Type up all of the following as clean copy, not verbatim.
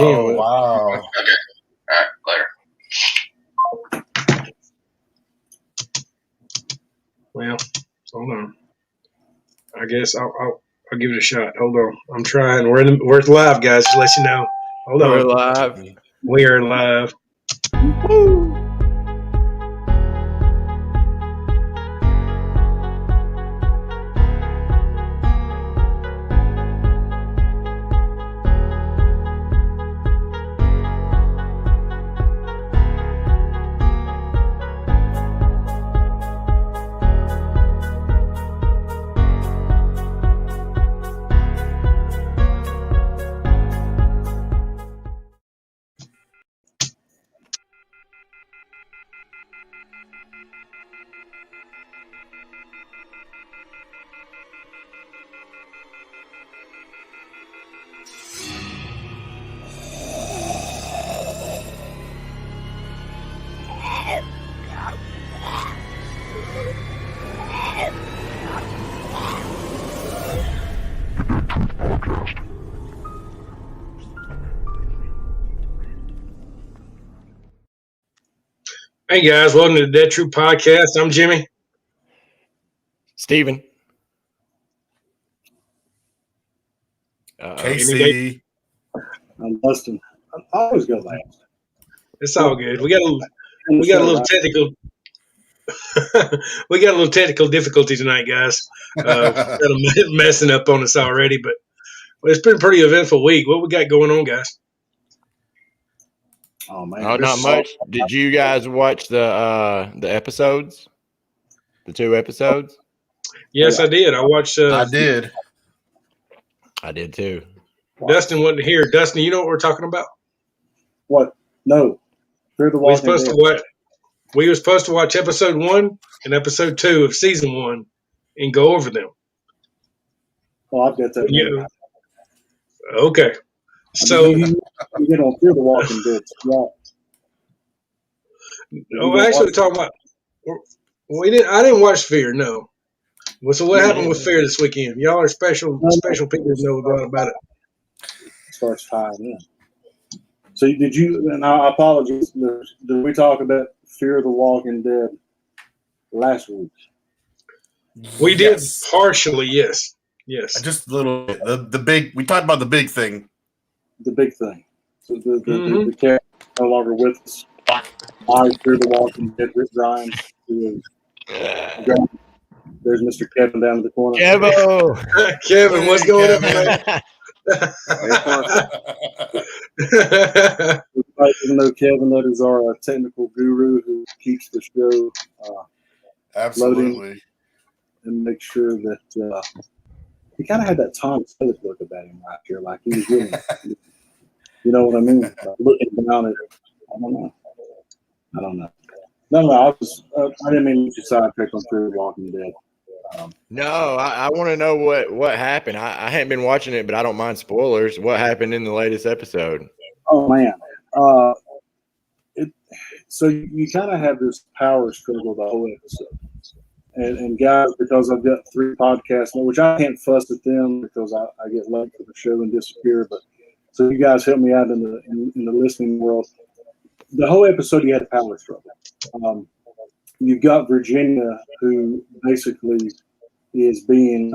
10. Oh, wow. Okay. All right. Later. Well, hold on. I guess I'll give it a shot. Hold on. I'm trying. We're live, guys. Just let you know. Hold We're on. live. We are live. Woo. Hey, guys. Welcome to the Dead True Podcast. I'm Jimmy. Steven. Casey. I'm Dustin. I always go last. It's all good. We got a little technical. We got a little technical difficulty tonight, guys. Got them messing up on us already, but it's been a pretty eventful week. What we got going on, guys? Oh man, Oh, not much. Did you guys watch the episodes? The 2 episodes? Yes, I did. I watched. I did. I did too. Dustin wasn't here. Dustin, you know what we're talking about? What? No. Fear the We were Walking supposed Dead. to watch. We were supposed to watch episode 1 and episode 2 of season 1 and go over them. Oh, I've got that. Yeah. Okay. I So, mean, you get on Fear the Walking Dead. actually, we're talking about. We didn't. I didn't watch Fear. No. Well, so what happened with Fear this weekend? Y'all are special people who know a lot about it. Starts tying in. So did you? And I apologize. Did we talk about Fear the Walking Dead last week? We Yes. did partially, yes. Yes. Just a little bit. The big. We talked about the big thing. The big thing. So the cat no longer with us. I Fear the Walking Dead. Rick Grimes. There's Mr. Kevin down in the corner. Kevin, what's going on, Kevin. man? Even though Kevin, that is our technical guru who keeps the show Absolutely. loading and make sure that he kind of had that Tom Selleck look about him right here, like he was really, you know what I mean? Like looking down at, I don't know. No, I didn't mean to sidetrack on Fear the Walking Dead. No, I want to know what happened. I hadn't been watching it, but I don't mind spoilers. What happened in the latest episode? Oh man, so you kind of have this power struggle the whole episode, and guys, because I've got 3 podcasts, which I can't fuss at them because I get late for the show and disappear. But so you guys help me out in the listening world. The whole episode you had a power struggle. You've got Virginia, who basically is being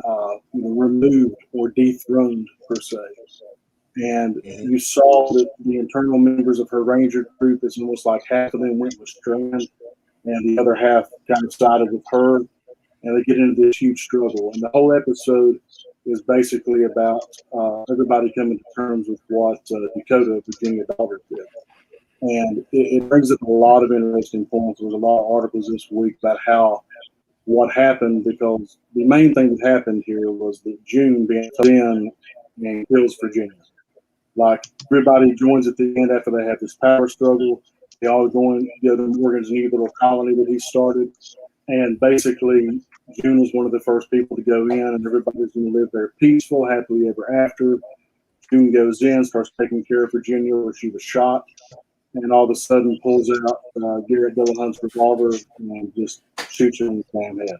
removed or dethroned per se. And you saw that the internal members of her Ranger group, it's almost like half of them went with Strand and the other half kind of sided with her. And they get into this huge struggle. And the whole episode is basically about everybody coming to terms with what Dakota, Virginia daughter, did. And it brings up a lot of interesting points. There was a lot of articles this week about what happened, because the main thing that happened here was that June being in and kills Virginia. Like, everybody joins at the end after they have this power struggle. They all go to Morgan's new little colony that he started. And basically, June is one of the first people to go in, and everybody's going to live there peaceful, happily ever after. June goes in, starts taking care of Virginia where she was shot. And all of a sudden pulls out Garrett Dillahunt's revolver and just shoots him in the damn head.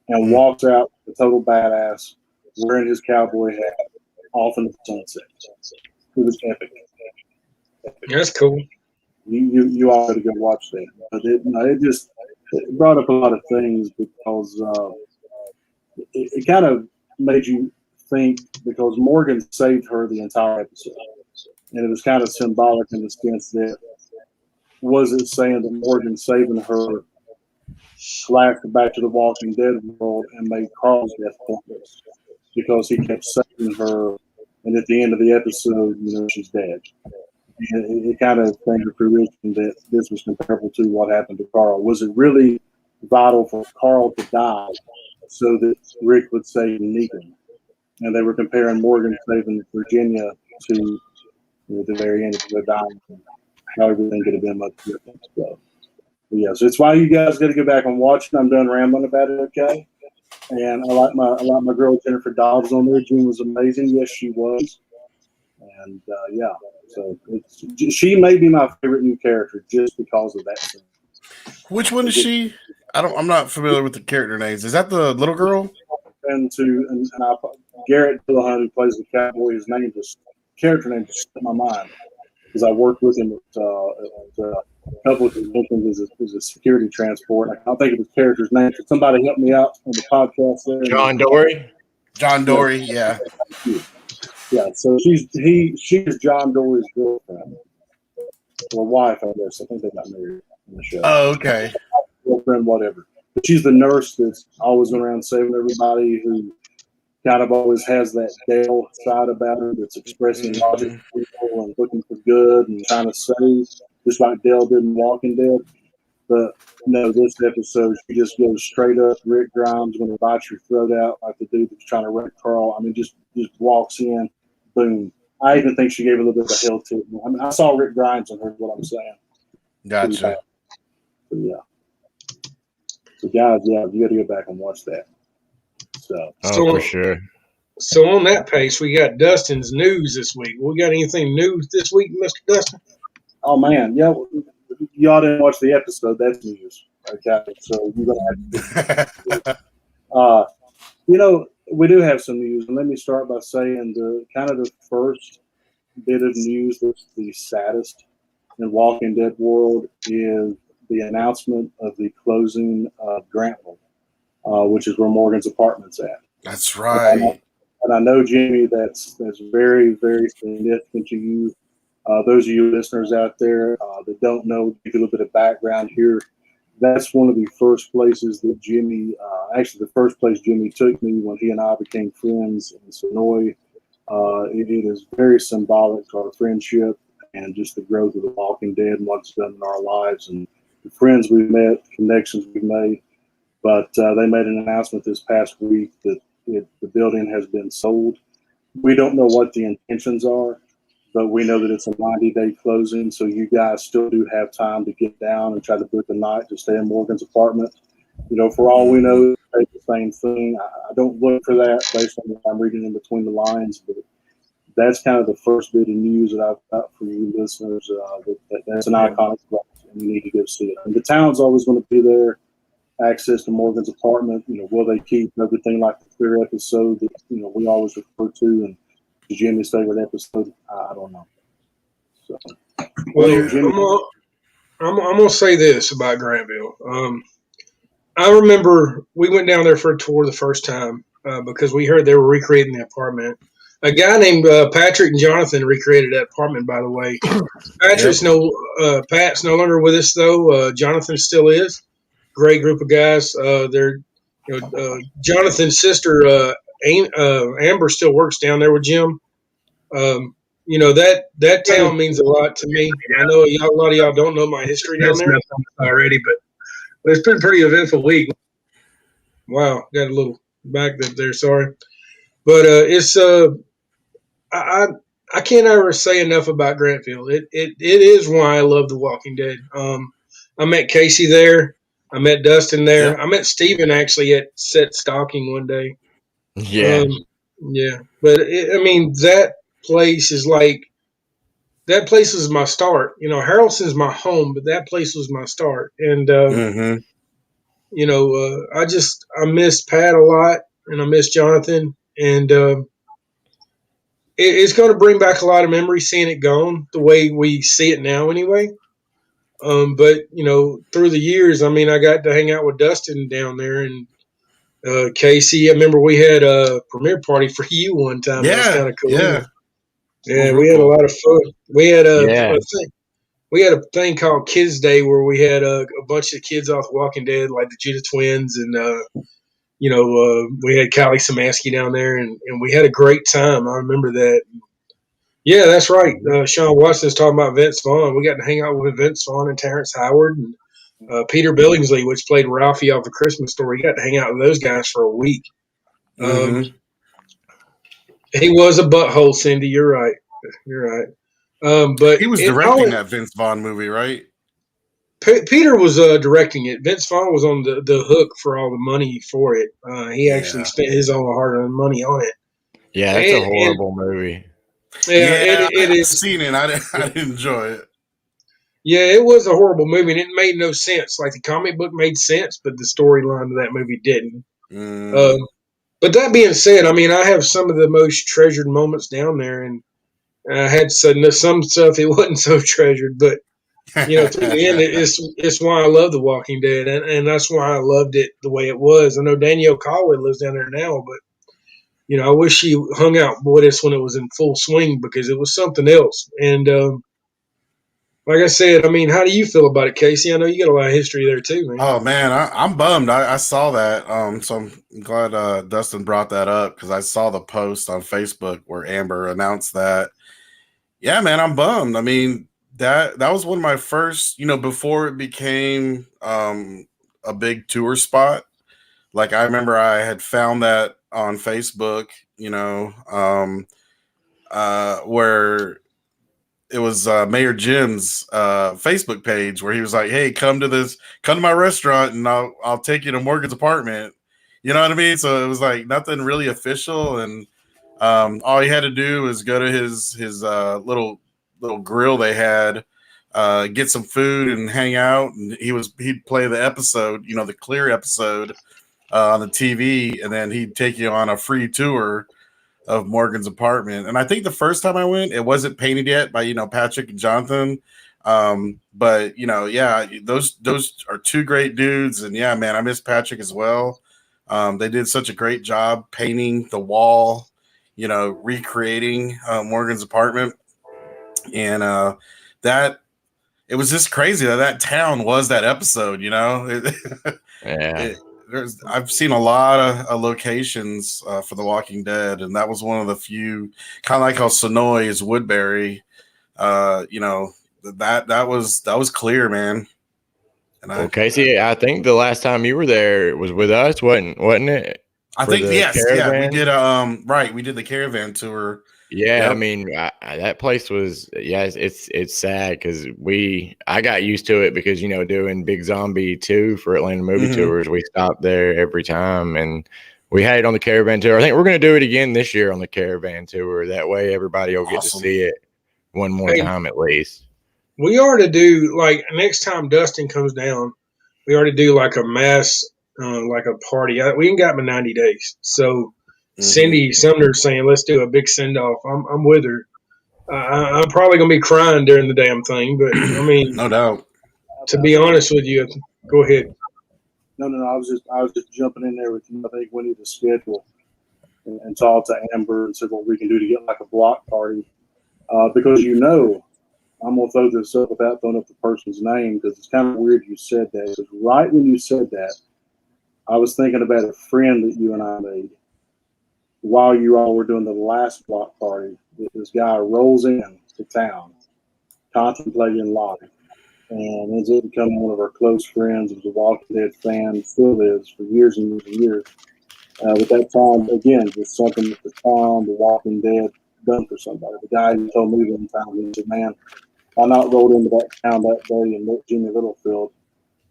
And walks out a total badass, wearing his cowboy hat, off in the sunset. It was epic. That's cool. You all got to go watch that. But it brought up a lot of things because it kind of made you think because Morgan saved her the entire episode, and it was kind of symbolic in the sense that was it saying that Morgan saving her flashed back to the Walking Dead world and made Carl's death pointless because he kept saving her, and at the end of the episode, she's dead. And it kind of came to fruition that this was comparable to what happened to Carl. Was it really vital for Carl to die so that Rick would save Negan? And they were comparing Morgan saving Virginia to the very end of the dying. How everything could have been much different. So so it's why you guys got to go back and watch it. I'm done rambling about it, okay? And I like my girl Jennifer Dobbs on there. June was amazing. Yes, she was. And so she may be my favorite new character just because of that scene. Which one is she? I'm not familiar with the character names. Is that the little girl? And Garrett Dillahunt, who plays the cowboy, his character name just slipped my mind because I worked with him at a couple of conventions as a security transport. I can't think of his character's name. Could somebody help me out on the podcast there? John Dory. John Dory, yeah. Yeah, so she is John Dory's girlfriend or wife, I guess. I think they got married in the show. Oh, okay. Girlfriend, whatever. But she's the nurse that's always around saving everybody, who kind of always has that Dale side about her that's expressing logic to people and looking for good and trying to save, just like Dale did in Walking Dead. But no, this episode, she just goes straight up. Rick Grimes going to bite your throat out like the dude that's trying to wreck Carl. I mean, just walks in, boom. I even think she gave a little bit of a hell to him. I mean, I saw Rick Grimes and heard what I'm saying. Gotcha. So, yeah. So, guys, you got to go back and watch that. So for sure. So on that pace, we got Dustin's news this week. We got anything new this week, Mr. Dustin? Oh, man. Yeah. Y'all didn't watch the episode. That's news. Okay. So you're going to have to. We do have some news. And let me start by saying the first bit of news that's the saddest in Walking Dead world is the announcement of the closing of Grantville, which is where Morgan's apartment's at. That's right. And I know, Jimmy, that's very, very significant to you. Those of you listeners out there that don't know, give you a little bit of background here. That's one of the first places that Jimmy, actually the first place Jimmy took me when he and I became friends in Sonoy. It is very symbolic to our friendship and just the growth of The Walking Dead and what it's done in our lives and the friends we've met, connections we've made. But they made an announcement this past week that the building has been sold. We don't know what the intentions are, but we know that it's a 90-day closing, so you guys still do have time to get down and try to book a night to stay in Morgan's apartment. For all we know, it's the same thing. I don't look for that based on what I'm reading in between the lines, but that's kind of the first bit of news that I've got for you listeners. That's an iconic place, and you need to go see it. And the town's always going to be there. Access to Morgan's apartment. Will they keep everything like the clear episode that we always refer to and Jimmy's favorite episode? I don't know. So, well, Jimmy, I'm gonna say this about Grantville. I remember we went down there for a tour the first time because we heard they were recreating the apartment. A guy named Patrick and Jonathan recreated that apartment, by the way. Pat's no longer with us though. Jonathan still is. Great group of guys. Jonathan's sister Amber still works down there with Jim. That town means a lot to me. I know a lot of y'all don't know my history down there already, but it's been a pretty eventful week. Wow, got a little back there. Sorry, but it's I can't ever say enough about Grantville. It is why I love The Walking Dead. I met Casey there. I met Dustin there. Yep. I met Steven actually at Set Stalking one day. Yeah. But that place is my start. Harrelson's my home, but that place was my start. And, I miss Pat a lot and I miss Jonathan. And, it's going to bring back a lot of memories seeing it gone the way we see it now, anyway. But through the years, I mean, I got to hang out with Dustin down there and Casey. I remember we had a premiere party for you one time. That was kind of cool. Yeah, we had a lot of fun. We had we had a thing called Kids Day where we had a bunch of kids off Walking Dead, like the Judah Twins, and we had Callie Samansky down there, and we had a great time. I remember that. Yeah, that's right. Sean Watson's talking about Vince Vaughn. We got to hang out with Vince Vaughn and Terrence Howard and Peter Billingsley, which played Ralphie off the Christmas Story. We got to hang out with those guys for a week. He was a butthole, Cindy. You're right. But he was directing that Vince Vaughn movie, right? Peter was directing it. Vince Vaughn was on the hook for all the money for it. He actually spent his own hard-earned money on it. Yeah, that's a horrible movie. Yeah, it is. I've seen it. I didn't enjoy it. Yeah, it was a horrible movie, and it made no sense. Like the comic book made sense, but the storyline of that movie didn't. But that being said, I mean, I have some of the most treasured moments down there, and I had some stuff it wasn't so treasured, but through the end, it's why I love The Walking Dead, and that's why I loved it the way it was. I know Danielle Caldwell lives down there now, but I wish she hung out with us when it was in full swing because it was something else. And like I said, I mean, how do you feel about it, Casey? I know you got a lot of history there too, man. Oh man, I'm bummed. I saw that. So I'm glad Dustin brought that up because I saw the post on Facebook where Amber announced that. Yeah, man, I'm bummed. I mean, that was one of my first, before it became a big tour spot. Like I remember I had found that on Facebook, where it was Mayor Jim's Facebook page where he was like, "Hey, come to my restaurant and I'll take you to Morgan's apartment." You know what I mean? So it was like nothing really official, and all he had to do was go to his little grill they had, get some food and hang out, and he'd play the episode, the Clear episode on the TV, and then he'd take you on a free tour of Morgan's apartment. And I think the first time I went, it wasn't painted yet by Patrick and Jonathan. But those are two great dudes, and yeah, man, I miss Patrick as well. They did such a great job painting the wall, recreating Morgan's apartment, and that it was just crazy that town was that episode. Yeah. I've seen a lot of locations for The Walking Dead, and that was one of the few, kind of like how Sonoy is Woodbury. That was Clear, man. And Casey, I think the last time you were there it was with us, wasn't it? I think yes, caravan? Yeah, we did. Right, we did the caravan tour. Yeah, yep. I mean that place was it's sad because I got used to it because doing Big Zombie 2 for Atlanta movie tours, we stopped there every time and we had it on the caravan tour. I think we're going to do it again this year on the caravan tour. That way everybody will get to see it one more time at least. We are to do like next time Dustin comes down, we are to do like a mass like a party. We ain't got but 90 days, so. Cindy Sumner's saying, "Let's do a big send off." I'm with her. I'm probably gonna be crying during the damn thing, but I mean, no doubt. To be honest with you, go ahead. No. I was just jumping in there with you. I think we need to schedule and talk to Amber and see what we can do to get like a block party. Because I'm gonna throw this up without throwing up the person's name because it's kind of weird you said that. Because right when you said that, I was thinking about a friend that you and I made. While you all were doing the last block party, this guy rolls in to town, contemplating life, and ends up becoming one of our close friends. He was a Walking Dead fan, still is for years and years and years. But that time, again, just something that the town, the Walking Dead, done for somebody. The guy who told me one time, he said, "Man, I not rolled into that town that day and met Jimmy Littlefield,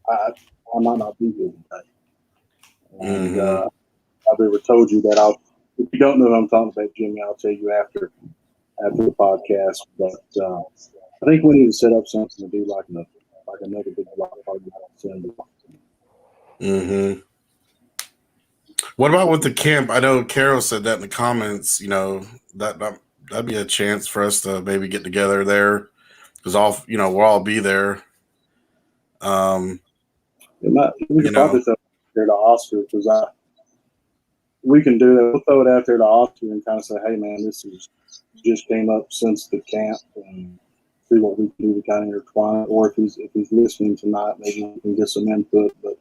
I might not be here today." And I've ever told you that if you don't know who I'm talking about, Jimmy, I'll tell you after the podcast. But I think we need to set up something to do like another big block party. What about with the camp? I know Carol said that in the comments. That that'd be a chance for us to maybe get together there because we'll all be there. We could probably throw it there to Oscar because we can do that. We'll throw it out there to Oscar and kind of say, hey man, this is just came up since the camp and see what we can do to kind of intertwine it. Or if he's listening tonight, maybe we can get some input. But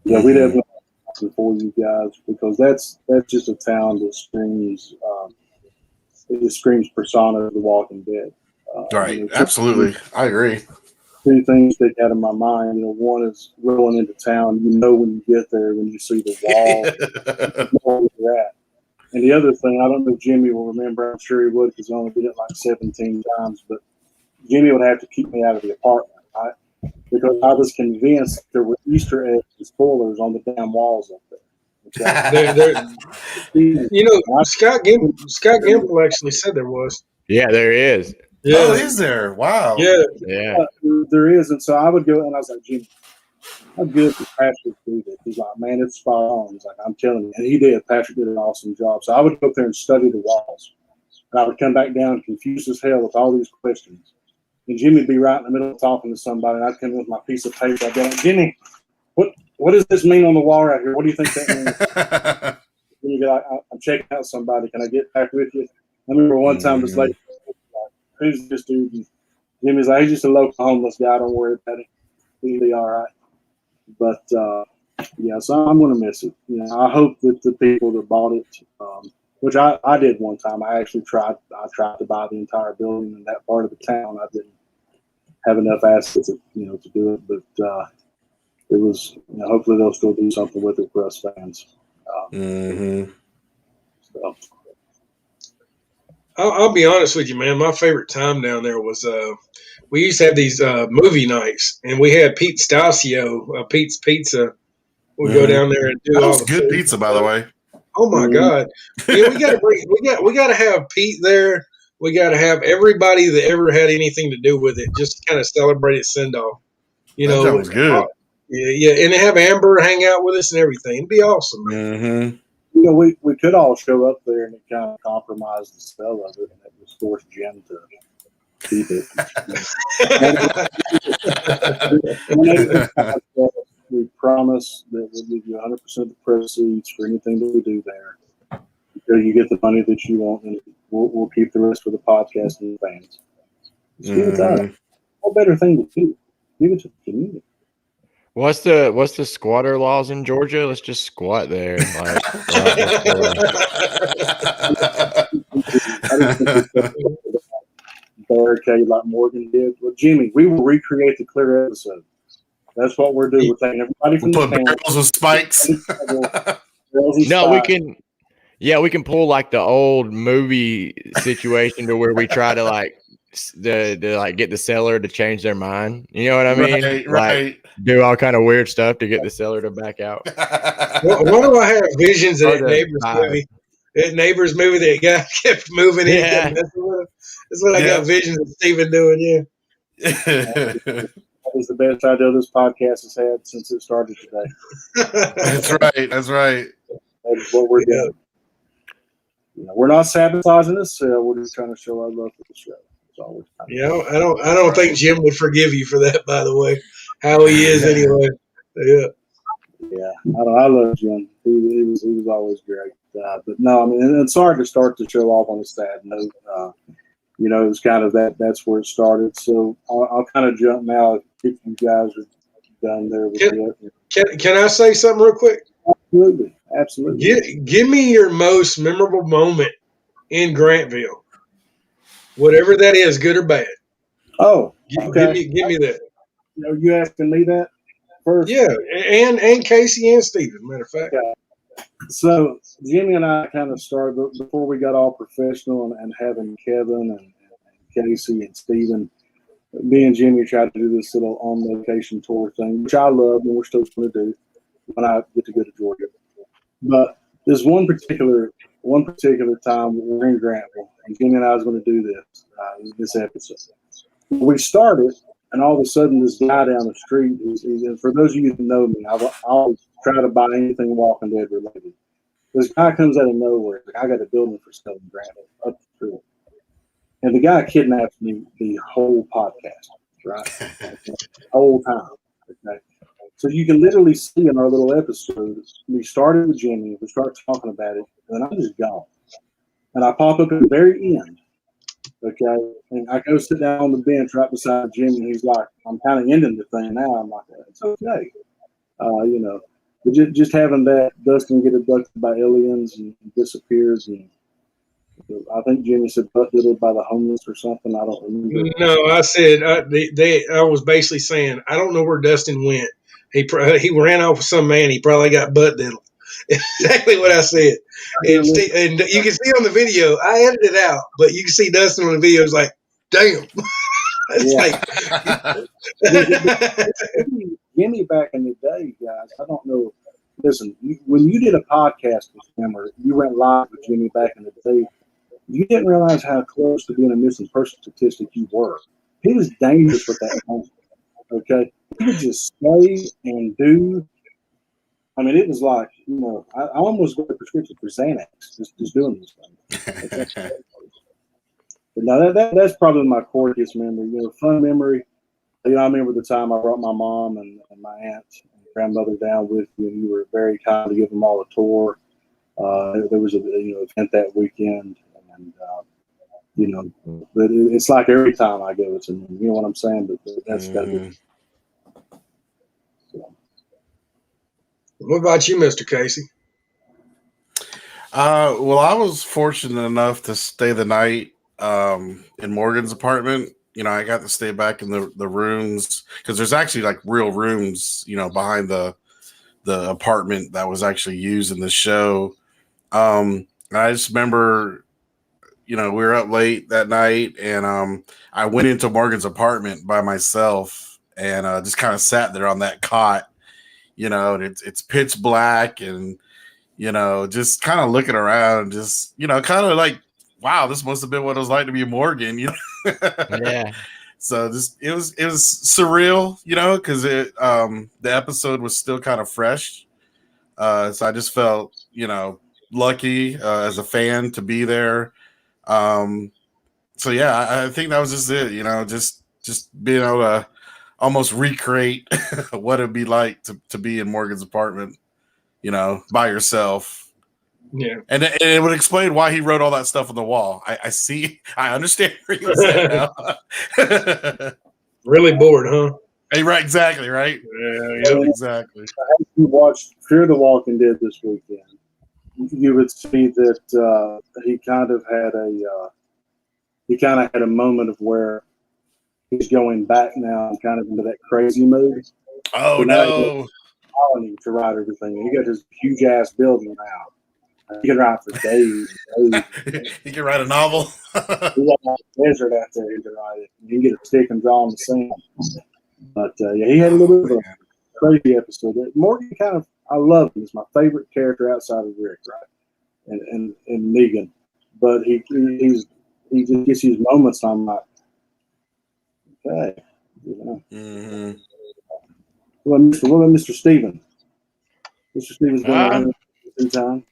yeah, we'd have nothing for you guys because that's just a town that screams persona of The Walking Dead. Right, absolutely, I agree. Two things stick out of my mind. One is rolling into town. When you get there, when you see the wall, you know where you're at. And the other thing, I don't know if Jimmy will remember. I'm sure he would because he's only been it like 17 times. But Jimmy would have to keep me out of the apartment, right? Because I was convinced there were Easter eggs and spoilers on the damn walls up there. Okay? Scott Gimple actually said there was. Yeah, there is. Yeah. Oh, is there? Wow. Yeah. There is. And so I would go and I was like, Jimmy, how good did Patrick do this? He's like, man, it's spot on. He's like, I'm telling you. And he did. Patrick did an awesome job. So I would go up there and study the walls. And I would come back down confused as hell with all these questions. And Jimmy would be right in the middle of talking to somebody. And I'd come in with my piece of paper. I'd be like, Jimmy, what does this mean on the wall right here? What do you think that means? And you'd be like, I'm checking out somebody. Can I get back with you? I remember one time this lady, who's this dude? And Jimmy's like, he's just a local homeless guy. Don't worry about it. He'll be all right. But yeah, so I'm going to miss it. I hope that the people that bought it, which I did one time, I actually tried to buy the entire building in that part of the town. I didn't have enough assets, to do it. But it was, hopefully they'll still do something with it for us fans. So. I'll be honest with you, man. My favorite time down there was we used to have these movie nights, and we had Pete Stasio, Pete's Pizza. We'd go down there and do that all was the good food. pizza, by the way. Oh my God! Yeah, we got to have Pete there. We got to have everybody that ever had anything to do with it, just to kind of celebrate its send off. That sounds good. Yeah, and have Amber hang out with us and everything. It'd be awesome, man. We could all show up there and it kind of compromised the spell of it, and it was forced Jim to keep it. We promise that we'll give you 100% of the proceeds for anything that we do there. Until you get the money that you want, and we'll keep the rest for the podcast and the fans. Just give it to us. What better thing to do? Give it to the community. What's the squatter laws in Georgia? Let's just squat there. Barricade like Morgan did. Well, Jimmy, we will recreate the Clear episode. That's what we're doing. We're taking everybody from we'll the put barrels with spikes. No, we can. Yeah, we can pull like the old movie situation to where we try to like get the seller to change their mind. You know what I mean? Right. Do all kind of weird stuff to get the seller to back out. Why do I have visions of that Neighbors movie? That Neighbors movie that guy kept moving in. Yeah. That's what I got visions of Steven doing. Yeah. That was the best idea this podcast has had since it started today. That's right. That is what we're doing. We're not sabotaging this. We're just trying to show our love for the show. I don't think Jim would forgive you for that. By the way, how he is anyway. Yeah. I love Jim. He was always great. But no, I mean, it's hard to start the show off on a sad note. It was kind of that's where it started. So I'll kind of jump now if you guys are done there with it. Can I say something real quick? Absolutely. Give me your most memorable moment in Grantville. Whatever that is, good or bad. Oh, okay. Give me that. You asking me that first? Yeah, and Casey and Steven, matter of fact. Okay. So Jimmy and I kind of started before we got all professional and having Kevin and Casey and Steven. Me and Jimmy tried to do this little on-location tour thing, which I love and we're still going to do when I get to go to Georgia. But there's one particular time we're in Grantville, and Jimmy and I was going to do this episode. We started, and all of a sudden, this guy down the street, and for those of you who know me, I always try to buy anything Walking Dead related. This guy comes out of nowhere. I got a building for sale in Grantville up the street. And the guy kidnapped me the whole podcast, right? The whole time. Okay. So you can literally see in our little episode, we started with Jimmy, we start talking about it, and then I'm just gone. And I pop up at the very end. Okay. And I go sit down on the bench right beside Jimmy, and he's like, I'm kind of ending the thing now. I'm like, it's okay. But just having that Dustin get abducted by aliens and disappears, and I think Jimmy said butt diddled by the homeless or something. I don't remember. No, I said I was basically saying I don't know where Dustin went. He ran off with some man. He probably got butt diddled. Exactly what I said. And you can see on the video, I edited it out, but you can see Dustin on the video. It's like, damn. Jimmy back in the day, guys, I don't know. Listen, when you did a podcast with him or you went live with Jimmy back in the day, you didn't realize how close to being a missing person statistic you were. He was dangerous with that phone. Okay? He would just say and do. I mean, it was like, I almost got a prescription for Xanax just doing this thing. But now that's probably my quirkiest memory. Fun memory. I remember the time I brought my mom and my aunt and grandmother down with you, and you were very kind to give them all a tour. There was a event that weekend, and but it's like every time I go, it's you know what I'm saying. But that's got to be. So. What about you, Mr. Casey? Well, I was fortunate enough to stay the night in Morgan's apartment. I got to stay back in the rooms because there's actually like real rooms, behind the apartment that was actually used in the show. I just remember, we were up late that night, and I went into Morgan's apartment by myself and just kind of sat there on that cot, and it's pitch black, and just kind of looking around, just kind of like, wow, this must have been what it was like to be Morgan, Yeah. So it was surreal, because the episode was still kind of fresh. So I just felt, lucky as a fan to be there. So yeah, I think that was just it, just being able to almost recreate what it'd be like to be in Morgan's apartment, by yourself. Yeah, and it would explain why he wrote all that stuff on the wall. I understand where he was at now. Really bored, huh? Hey, right, exactly, right? Yeah, exactly. If you watched Fear the Walking Dead this weekend, you would see that he kind of had a moment of where he's going back now and kind of into that crazy mood. Oh, no. To write everything. He got this huge ass building now. He can write for days. He can write a novel. He got a desert out there. He can write it. He can get a stick and draw on the sand. But he had a little bit of a crazy episode. Morgan I love him. He's my favorite character outside of Rick, right? And Negan. But he just gets these moments. I'm like, okay, Mm-hmm. What about Mr. Steven? Mr. Steven's been around in time.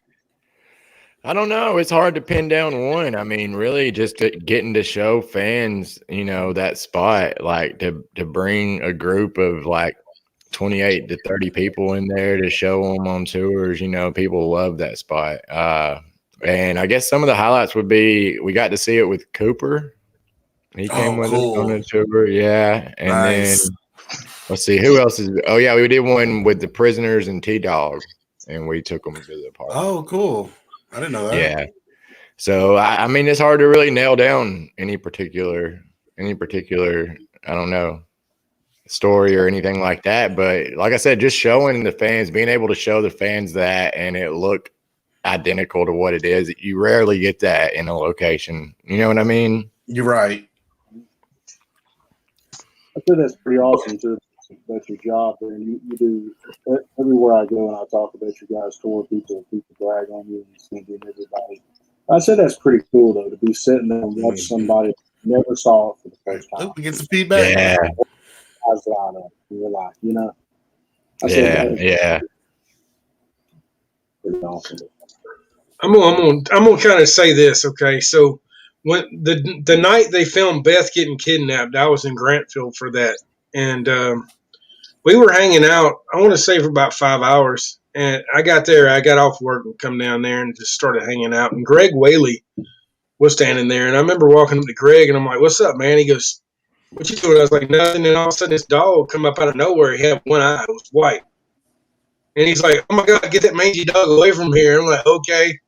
I don't know. It's hard to pin down one. I mean, really, just getting to show fans, that spot, like to bring a group of like 28 to 30 people in there to show them on tours. People love that spot. And I guess some of the highlights would be we got to see it with Cooper. He came with us on the tour. Yeah. And then let's see who else is. Oh, yeah. We did one with the Prisoners and T-Dog, and we took them to the park. Oh, cool. I didn't know that. Yeah. So, I mean, it's hard to really nail down any particular, I don't know, story or anything like that. But like I said, just showing the fans, being able to show the fans that and it looked identical to what it is. You rarely get that in a location. You know what I mean? You're right. I think that's pretty awesome too. That's your job, and you do everywhere I go and I talk about your guys' tour. People brag on you and send in everybody. I said that's pretty cool though to be sitting there and watch somebody never saw it for the first time. We get some feedback. Yeah. Eyes line up, and you're like, Yeah. Pretty awesome. I'm gonna kind of say this, okay? So when the night they filmed Beth getting kidnapped, I was in Grantville for that, and we were hanging out. I want to say for about 5 hours, and I got there. I got off work and come down there and just started hanging out. And Greg Whaley was standing there, and I remember walking up to Greg, and I'm like, "What's up, man?" He goes, "What you doing?" I was like, "Nothing." And all of a sudden, this dog come up out of nowhere. He had one eye. It was white. And he's like, "Oh my God, get that mangy dog away from here." I'm like, "Okay."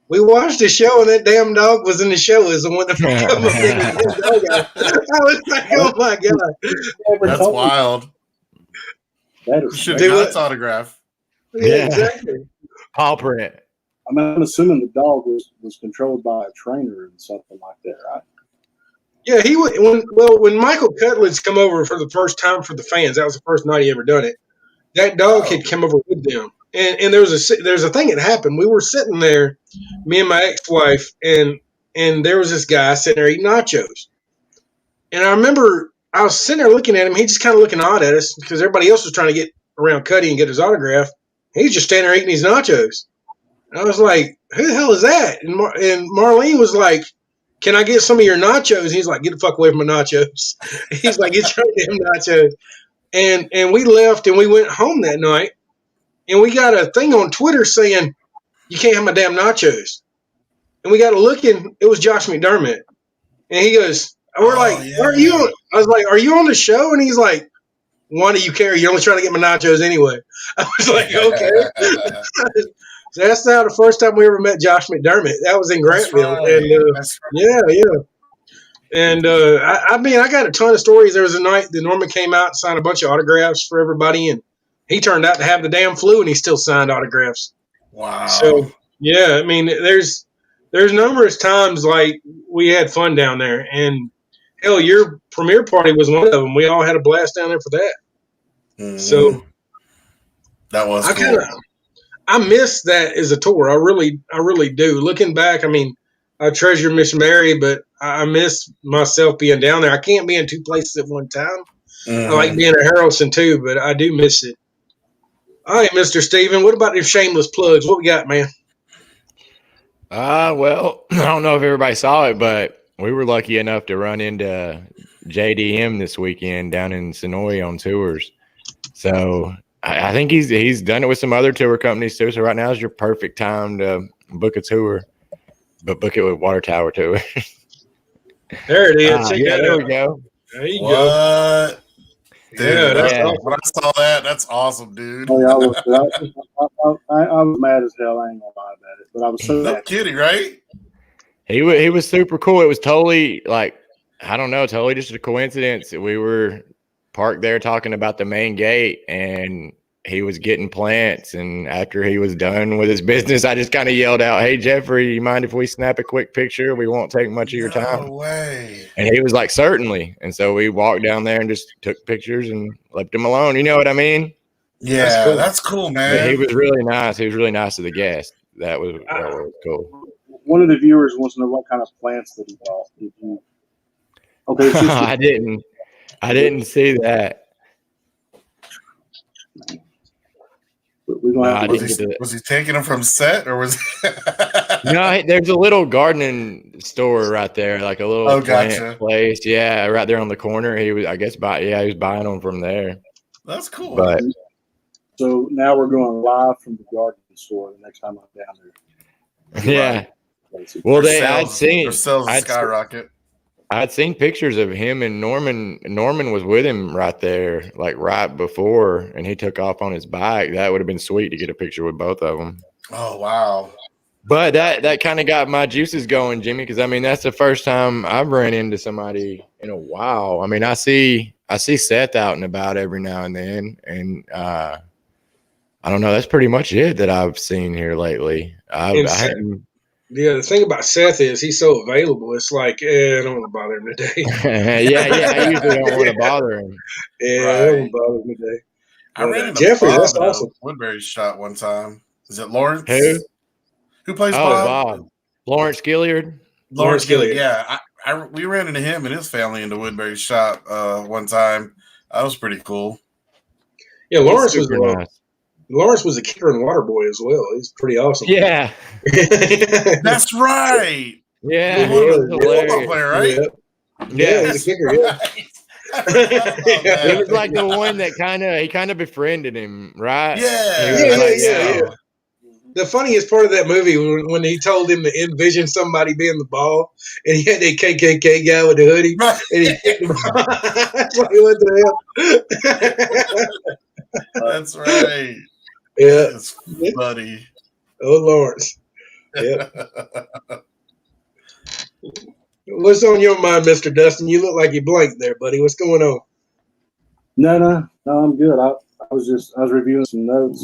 We watched the show, and that damn dog was in the show. Is the one that come up in the dog. I was like, "Oh my God." That's wild. That is Should crazy. be its autograph. Yeah, exactly. Paw print. I mean, I'm assuming the dog was controlled by a trainer and something like that, right? Yeah, he would. When Michael Cutledge come over for the first time for the fans, that was the first night he ever done it. That dog had come over with them, and there's a thing that happened. We were sitting there, me and my ex-wife, and there was this guy sitting there eating nachos, and I remember I was sitting there looking at him. He just kind of looking odd at us because everybody else was trying to get around Cuddy and get his autograph. He's just standing there eating his nachos. And I was like, "Who the hell is that?" And Marlene was like, "Can I get some of your nachos?" He's like, "Get the fuck away from my nachos." He's like, "Get your damn nachos." And we left and we went home that night, and we got a thing on Twitter saying, "You can't have my damn nachos." And we got to looking, it was Josh McDermott. And he goes, we're like, "Where are you?" I was like, "Are you on the show?" And he's like, "Why do you care? You're only trying to get my nachos anyway." I was like, "Okay." So that's now the first time we ever met Josh McDermott. That was in Grantville. Right. And yeah. And I mean, I got a ton of stories. There was a night that Norman came out and signed a bunch of autographs for everybody, and he turned out to have the damn flu, and he still signed autographs. Wow. So yeah, I mean, there's numerous times like we had fun down there, and hell, your premiere party was one of them. We all had a blast down there for that. Mhm. So that was cool. I miss that as a tour. I really do. Looking back, I mean, I treasure Miss Mary, but I miss myself being down there. I can't be in two places at one time. I like being at Harrelson too, but I do miss it. All right, Mr. Steven, what about your shameless plugs? What we got, man? Well, I don't know if everybody saw it, but we were lucky enough to run into JDM this weekend down in Sonoy on tours. So I think he's done it with some other tour companies too. So right now is your perfect time to book a tour, but book it with Water Tower Tour. There it is. Check that there out. we go. There you go. Dude, Yeah, that's awesome. awesome. When I saw that, that's awesome, dude. Oh, yeah, I was mad as hell. I ain't gonna lie about it, but I was so No mad. kidding, right? He was super cool. It was totally like, I don't know, totally just a coincidence. We were parked there talking about the main gate, and he was getting plants. And after he was done with his business, I just kind of yelled out, "Hey, Jeffrey, you mind if we snap a quick picture? We won't take much of your time." No way. And he was like, "Certainly." And so we walked down there and just took pictures and left him alone. You know what I mean? Yeah, that's cool, man. But he was really nice. He was really nice to the guests. That was cool. One of the viewers wants to know what kind of plants that he bought. Did you? Okay, it's just I didn't see that. we're gonna have to Was he taking them from set, or was No, there's a little gardening store right there, like a little plant place. Yeah, right there on the corner. He was, I guess, he was buying them from there. That's cool. But So now we're going live from the garden store the next time I'm down there. yeah, well, I'd skyrocket. I'd seen pictures of him and Norman. Norman was with him right there, like right before, and he took off on his bike. That would have been sweet to get a picture with both of them. Oh, wow. But that kind of got my juices going, Jimmy, because I mean that's the first time I've ran into somebody in a while. I mean, I see Seth out and about every now and then, and I don't know. That's pretty much it that I've seen here lately. Yeah, the thing about Seth is he's so available. It's like, I don't want to bother him today. yeah, I usually don't want to bother him. Yeah, I don't want to bother him today. I ran into Jeffrey. Bob That's awesome. Woodbury shot one time. Is it Lawrence? Who plays Bob? Bob. Lawrence Gilliard. Lawrence Gilliard. Yeah, we ran into him and his family in the Woodbury shop one time. That was pretty cool. Yeah, Lawrence was nice. Lawrence was a kicker and water boy as well. He's pretty awesome. Yeah. That's right. Yeah, He he was was. Football hilarious. player, right? Yeah, he's a kicker. Yeah. He was like the one that kind of befriended him, right? Yeah. He was Yeah, like, yeah. The funniest part of that movie when he told him to envision somebody being the ball, and he had that KKK guy with the hoodie, Right. and he kicked the ball. It's like, what the hell? That's right. Yeah. That's funny. Oh, Lawrence. Yep. What's on your mind, Mr. Dustin? You look like you blanked there, buddy. What's going on? No, I'm good. I was reviewing some notes.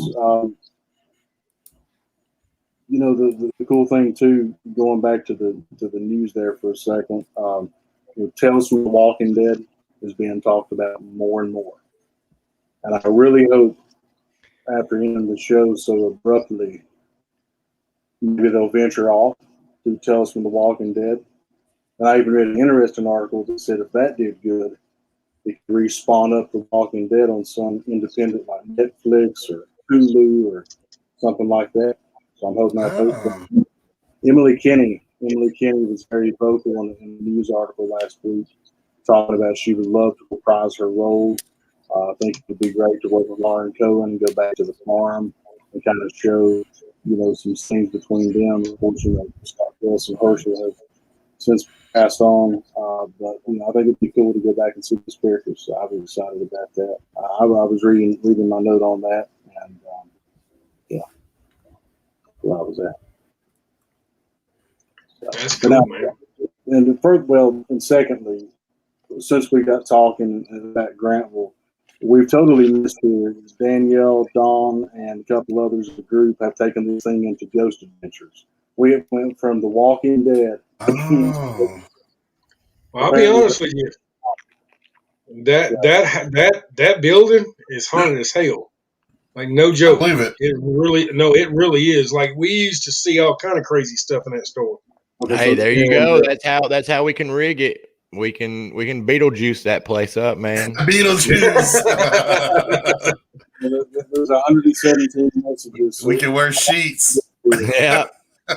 The cool thing too, going back to the news there for a second. Tales from the Walking Dead is being talked about more and more, and I really hope after ending the show so abruptly, maybe they'll venture off to Tales from the Walking Dead. And I even read an interesting article that said if that did good, it could respawn up The Walking Dead on some independent like Netflix or Hulu or something like that. So I'm hoping that. Emily Kinney was very vocal in the news article last week, talking about she would love to reprise her role. I think it would be great to work with Lauren Cohen and go back to the farm and kind of show, some scenes between them. Unfortunately, Scott Wilson and Herschel have since passed on, but I think it'd be cool to go back and see these characters. So I was excited about that. I was reading my note on that, and where I was at. That's cool, man. And secondly, since we got talking about Grantville, we've totally missed here. Danielle, Dawn, and a couple others of the group have taken this thing into Ghost Adventures. We have went from The Walking Dead. Oh. Well, I'll be honest with you. That building is haunted as hell. Like, no joke. I believe it. It really is. Like, we used to see all kind of crazy stuff in that store. Hey, there you go. That's how we can rig it. We can Beetlejuice that place up, man. Beetlejuice. There's 117 messages. We can wear sheets. Yeah. I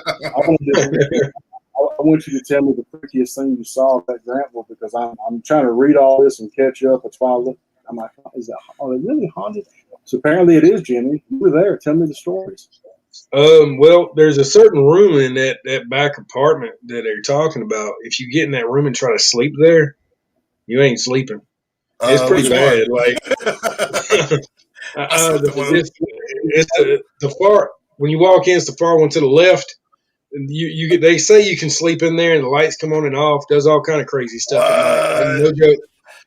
want you to tell me the freakiest thing you saw at that Grantville, because I'm trying to read all this and catch up. That's why I'm like, are they really haunted? So apparently it is, Jimmy. You were there. Tell me the stories. Well, there's a certain room in that back apartment that they're talking about. If you get in that room and try to sleep there, you ain't sleeping. It's pretty bad. Like, it's the far when you walk in, it's the far one to the left. They say you can sleep in there and the lights come on and off. Does all kind of crazy stuff at night. No joke.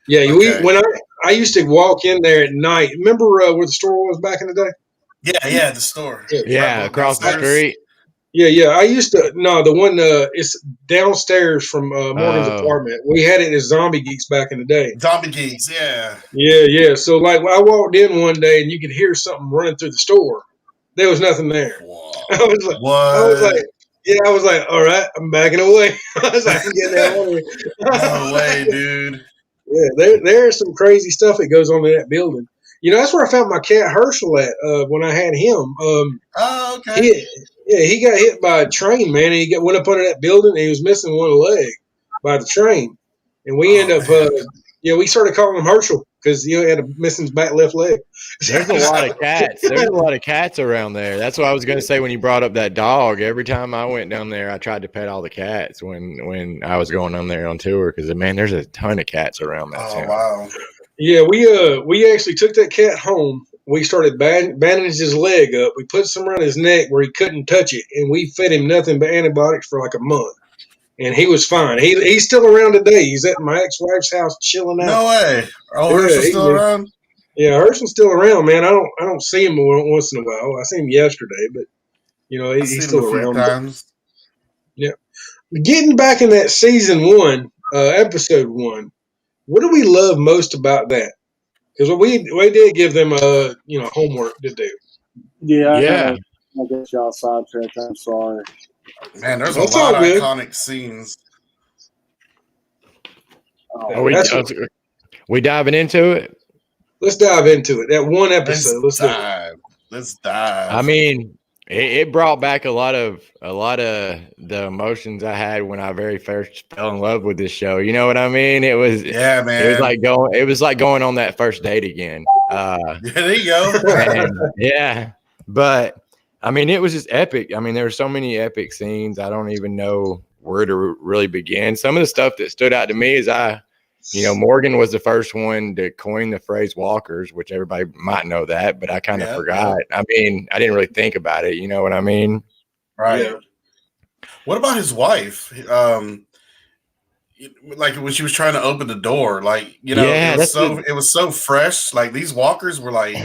Yeah, Okay. when I used to walk in there at night. Remember where the store was back in the day? Yeah, the store. Yeah, across the street. Yeah. I used to the one it's downstairs from Morgan's apartment. We had it as Zombie Geeks back in the day. Zombie Geeks, yeah. Yeah. So like I walked in one day and you could hear something running through the store. There was nothing there. Whoa. I was like, all right, I'm backing away. I was like, I'm getting out of here. No way, dude. Yeah, there's some crazy stuff that goes on in that building. That's where I found my cat Herschel at when I had him. Okay. He got hit by a train, man, and went up under that building, and he was missing one leg by the train. And we ended up, we started calling him Herschel because he had a missing back left leg. There's a lot of cats. There's a lot of cats around there. That's what I was going to say when you brought up that dog. Every time I went down there, I tried to pet all the cats when I was going down there on tour because, man, there's a ton of cats around that town. Wow. Yeah, we actually took that cat home. We started bandaging his leg up. We put some around his neck where he couldn't touch it, and we fed him nothing but antibiotics for like a month. And he was fine. He's still around today. He's at my ex-wife's house chilling out. No way. Herschel's still around? Yeah, Herschel's still around, man. I don't see him once in a while. I seen him yesterday, but he's still around. Times. Yeah. Getting back in that season 1, episode 1. What do we love most about that? Because we did give them homework to do. Yeah. I guess y'all sidetracked. I'm sorry. Man, there's a lot of iconic scenes. Are we diving into it? Let's dive into it. That one episode. Let's dive. I mean, it brought back a lot of the emotions I had when I very first fell in love with this show. You know what I mean? It was man. It was like going on that first date again. There you go. And, yeah, but I mean, it was just epic. I mean, there were so many epic scenes. I don't even know where to really begin. Some of the stuff that stood out to me is Morgan was the first one to coin the phrase walkers, which everybody might know that, but I kind of forgot. I mean, I didn't really think about it. You know what I mean? Right. Yeah. What about his wife? Like when she was trying to open the door, like, it was so fresh. Like these walkers were like,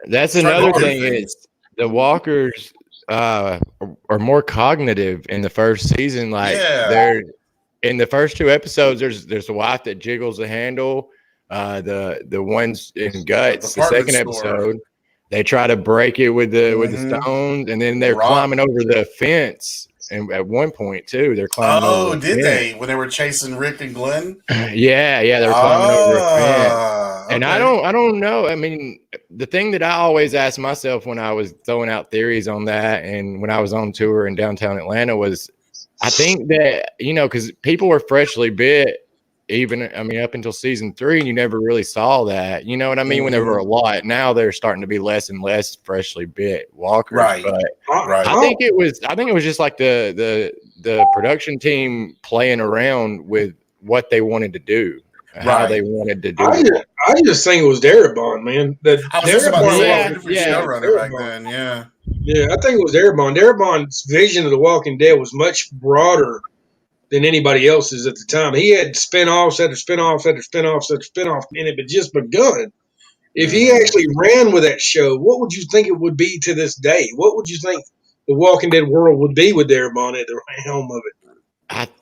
that's another thing is the walkers are more cognitive in the first season. Like they're in the first 2 episodes, there's the wife that jiggles the handle, the ones in Guts. The second episode, they try to break it with the stones, and then they're climbing over the fence. And at one point too, they're climbing over. Did they? When they were chasing Rick and Glenn? Yeah, they were climbing over a fence. And I don't know. I mean, the thing that I always asked myself when I was throwing out theories on that, and when I was on tour in downtown Atlanta, was I think that, because people were freshly bit, up until season 3, and you never really saw that. You know what I mean? When there were a lot, now they're starting to be less and less freshly bit walkers. Right. But I think it was just like the production team playing around with what they wanted to do, how they wanted to do it. I just think it was Darabont, man. I was just about to say, different showrunner back then. Yeah, I think it was Darabont. Darabon's vision of The Walking Dead was much broader than anybody else's at the time. He had spin-offs after spin-offs after spin-offs after spin-offs, and it had just begun. If he actually ran with that show, what would you think it would be to this day? What would you think The Walking Dead world would be with Darabont at the helm of it?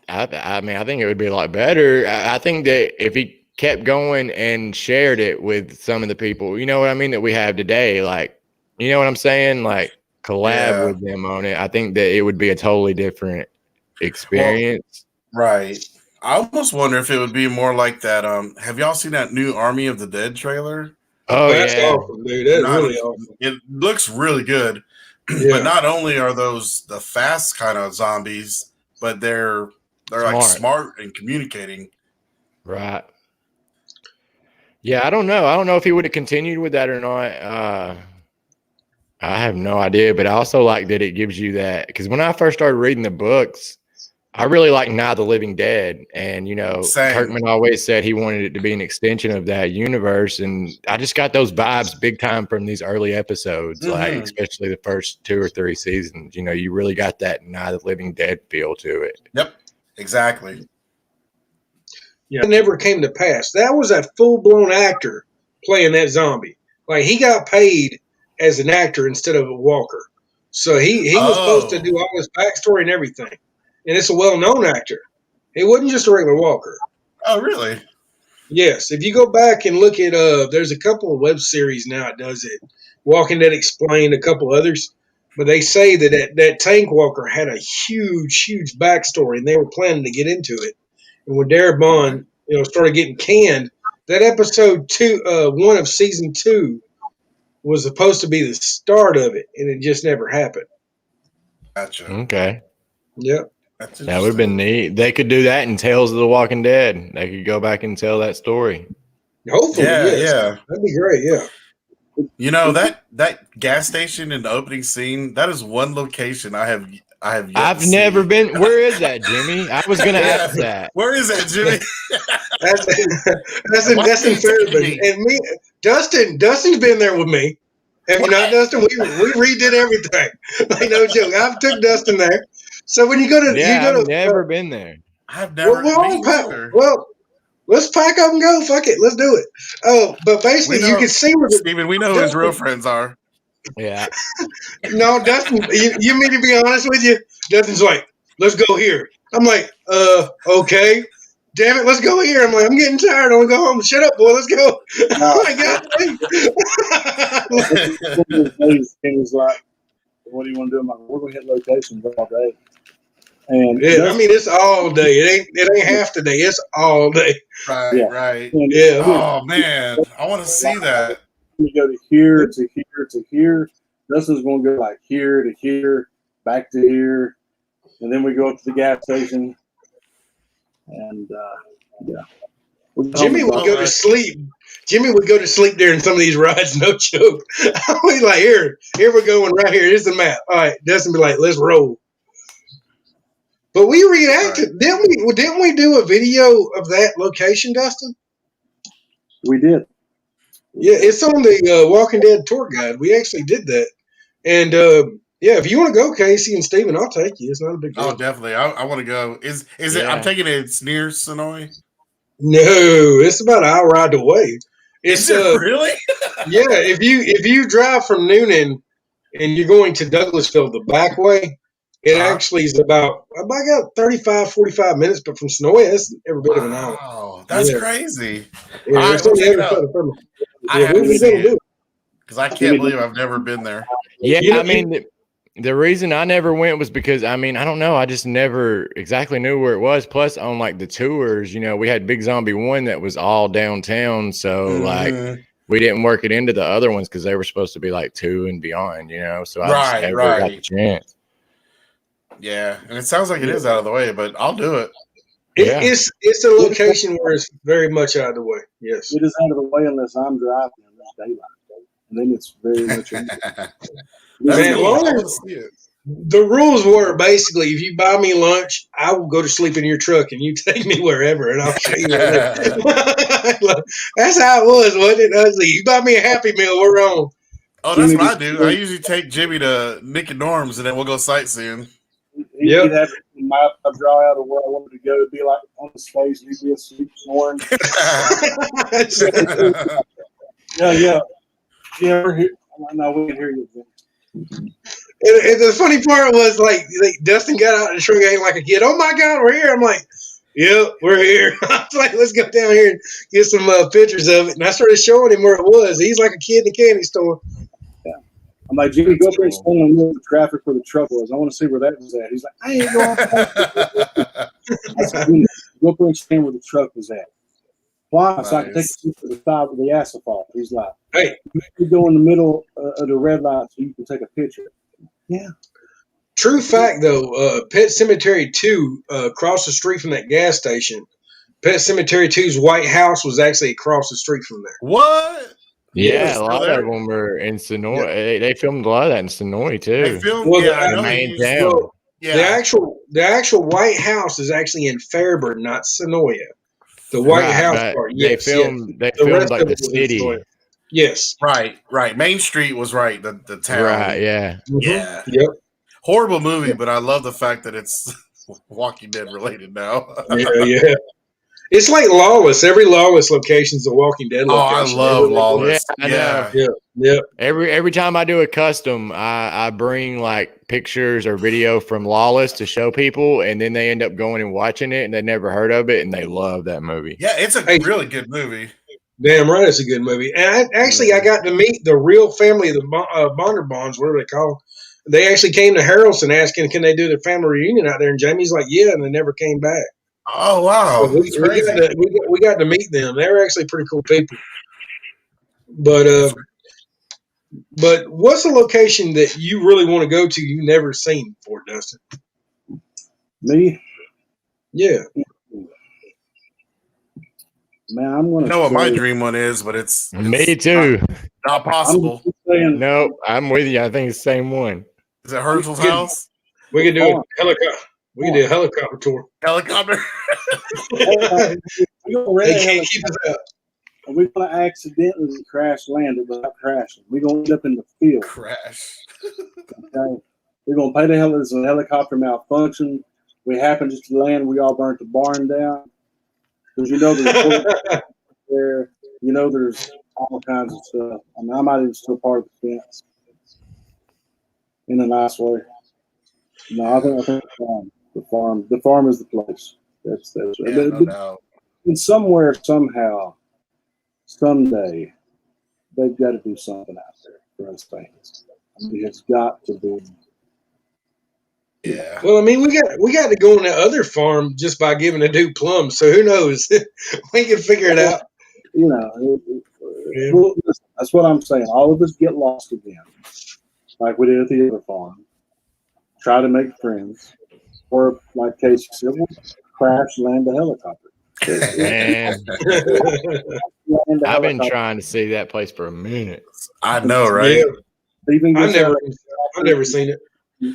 I think it would be a lot better. I think that if he kept going and shared it with some of the people, you know what I mean, that we have today, like, you know what I'm saying? Like, collab with them on it. I think that it would be a totally different experience. Right. I almost wonder if it would be more like that. Have y'all seen that new Army of the Dead trailer? Oh, that's awesome, dude. That's really awesome. It looks really good. But not only are those the fast kind of zombies, but they're like smart and communicating. Right. Yeah, I don't know. I don't know if he would have continued with that or not. I have no idea, but I also like that it gives you that, because when I first started reading the books, I really like Night of the Living Dead, and Kirkman always said he wanted it to be an extension of that universe, and I just got those vibes big time from these early episodes, like especially the first 2 or 3 seasons. You really got that Night of the Living Dead feel to it. Yep, exactly. Yeah, it never came to pass. That was a full-blown actor playing that zombie. Like, he got paid as an actor instead of a walker. So he was supposed to do all his backstory and everything. And it's a well-known actor. He wasn't just a regular walker. Oh, really? Yes. If you go back and look at, there's a couple of web series now that does it. Walking Dead Explained, a couple others. But they say that tank walker had a huge, huge backstory, and they were planning to get into it. And when Darabont, started getting canned, that episode 1 of season 2 was supposed to be the start of it, and it just never happened. Gotcha. Okay. Yep. That would have been neat. They could do that in Tales of the Walking Dead. They could go back and tell that story. Hopefully, yes. That'd be great, yeah. That gas station in the opening scene, that is one location I've never been. Where is that, Jimmy? I was going to ask that. Where is that, Jimmy? that's in Fairbanks. And me, Dustin's been there with me. Have you not, Dustin? We redid everything. Like, no joke. I've took Dustin there. So when you go to, I've never been there. I've never been there. Well, let's pack up and go. Fuck it, let's do it. Oh, but basically, you can see where Steven, we know who his real friends are. Yeah. No, Dustin, you mean to be honest with you? Dustin's like, let's go here. I'm like, okay. Damn it, let's go here. I'm like, I'm getting tired. I want to go home. Shut up, boy. Let's go. Oh my God. He was like, what do you want to do? I'm like, we're going to hit locations all day. And it's all day. It ain't half the day. It's all day. Right. Yeah. Oh man, I want to see that. We go to here to here to here. Dustin's going to go like here to here, back to here, and then we go up to the gas station. And yeah, Jimmy would go to sleep. Jimmy would go to sleep during some of these rides. No joke. He's like, here we're going right here. Here's the map. All right, Dustin be like, let's roll. But we reacted, right. Didn't we do a video of that location, Dustin? We did. Yeah, it's on the Walking Dead tour guide. We actually did that. And yeah, if you want to go, Casey and Steven, I'll take you. It's not a big deal. Oh, definitely. I want to go. Is it? I'm taking it's near Sonoy. No, it's about an hour ride away. It's really? Yeah, if you drive from Noonan and you're going to Douglasville the back way, it actually is about 35, 45 minutes, but from Sonoy, that's every bit of an hour. Oh, that's crazy. Yeah, it's on the other side of Furman. I have to see it because I can't believe I've never been there. Yeah, I mean, the reason I never went was because, I mean, I don't know. I just never exactly knew where it was. Plus, on like the tours, we had Big Zombie 1 that was all downtown. So, like, we didn't work it into the other ones because they were supposed to be like 2 and beyond, So I just never got the chance. Yeah, and it sounds like it is out of the way, but I'll do it. It's a location where it's very much out of the way. Yes, it is out of the way unless I'm driving in this daylight, and then it's very much. The rules were basically if you buy me lunch, I will go to sleep in your truck, and you take me wherever, and I'll show you. That's how it was, wasn't it? Ugly. You buy me a Happy Meal, we're on. Oh, that's what I do. I usually take Jimmy to Nick and Norm's, and then we'll go sightseeing. He'd have a map draw out of where I wanted to go. It'd be like on his face, and he'd be asleep snoring. Yeah. We're here. No, we can hear you. And the funny part was like Dustin got out of the truck like a kid. Oh my God, we're here! I'm like, yep, we're here. I was like, let's go down here and get some pictures of it. And I started showing him where it was. He's like a kid in the candy store. I'm like, Jimmy, go up there and stand in the middle of the traffic where the truck was. I want to see where that was at. He's like, I ain't going. I said, go up there and stand where the truck was at. Why? So I can take a to the side of the asphalt. He's like, hey, you go in the middle of the red light so you can take a picture. Yeah. True fact, though, Pet Cemetery 2, across the street from that gas station, Pet Cemetery 2's White House was actually across the street from there. What? Yeah, a lot of them were in Sonoy. Yeah. They filmed a lot of that in Sonoy too. They filmed, the main town. The actual White House is actually in Fairburn, not Sonoya. The White House part. Yes, they filmed like the city. Yes. Right. Main Street was right. The town. Right. Yeah. Yeah. Yep. Horrible movie, but I love the fact that it's Walking Dead related now. Yeah. It's like Lawless. Every Lawless location is a Walking Dead location. Oh, I love Lawless. Yeah. Every time I do a custom, I bring like pictures or video from Lawless to show people, and then they end up going and watching it, and they never heard of it, and they love that movie. Yeah, it's a really good movie. Damn right, it's a good movie. And I got to meet the real family of the Bonderbonds, whatever they call them. They actually came to Harrelson asking, can they do their family reunion out there? And Jamie's like, yeah, and they never came back. Oh, wow. So we got to meet them. They were actually pretty cool people. But what's a location that you really want to go to you've never seen before, Dustin? Me? Yeah. Man, I'm going to know what my dream one is, but it's me too. Not possible. No, I'm with you. I think it's the same one. Is it Herzl's house? We can do a helicopter. We can do a helicopter tour. Helicopter. They can't keep us up. We're going to accidentally crash land without crashing. We're going to end up in the field. Crash. Okay. We're going to pay the hell as a helicopter malfunction. We happen just to land. We all burnt the barn down. Because there's all kinds of stuff. I mean, I might even still part of the fence in a nice way. No, I think the farm is the place. That's no. And somewhere, somehow, someday, they've got to do something out there for us fans. I mean, it's got to be. Yeah. Well, I mean, we got to go on that other farm just by giving a dude plums. So who knows? We can figure it out. Well, that's what I'm saying. All of us get lost again. like we did at the other farm. Try to make friends, or like Casey said, we'll crash land a helicopter. Man, Land a I've been helicopter. trying to see that place for a minute. I know, right? Yeah, Even I've gets never seen it.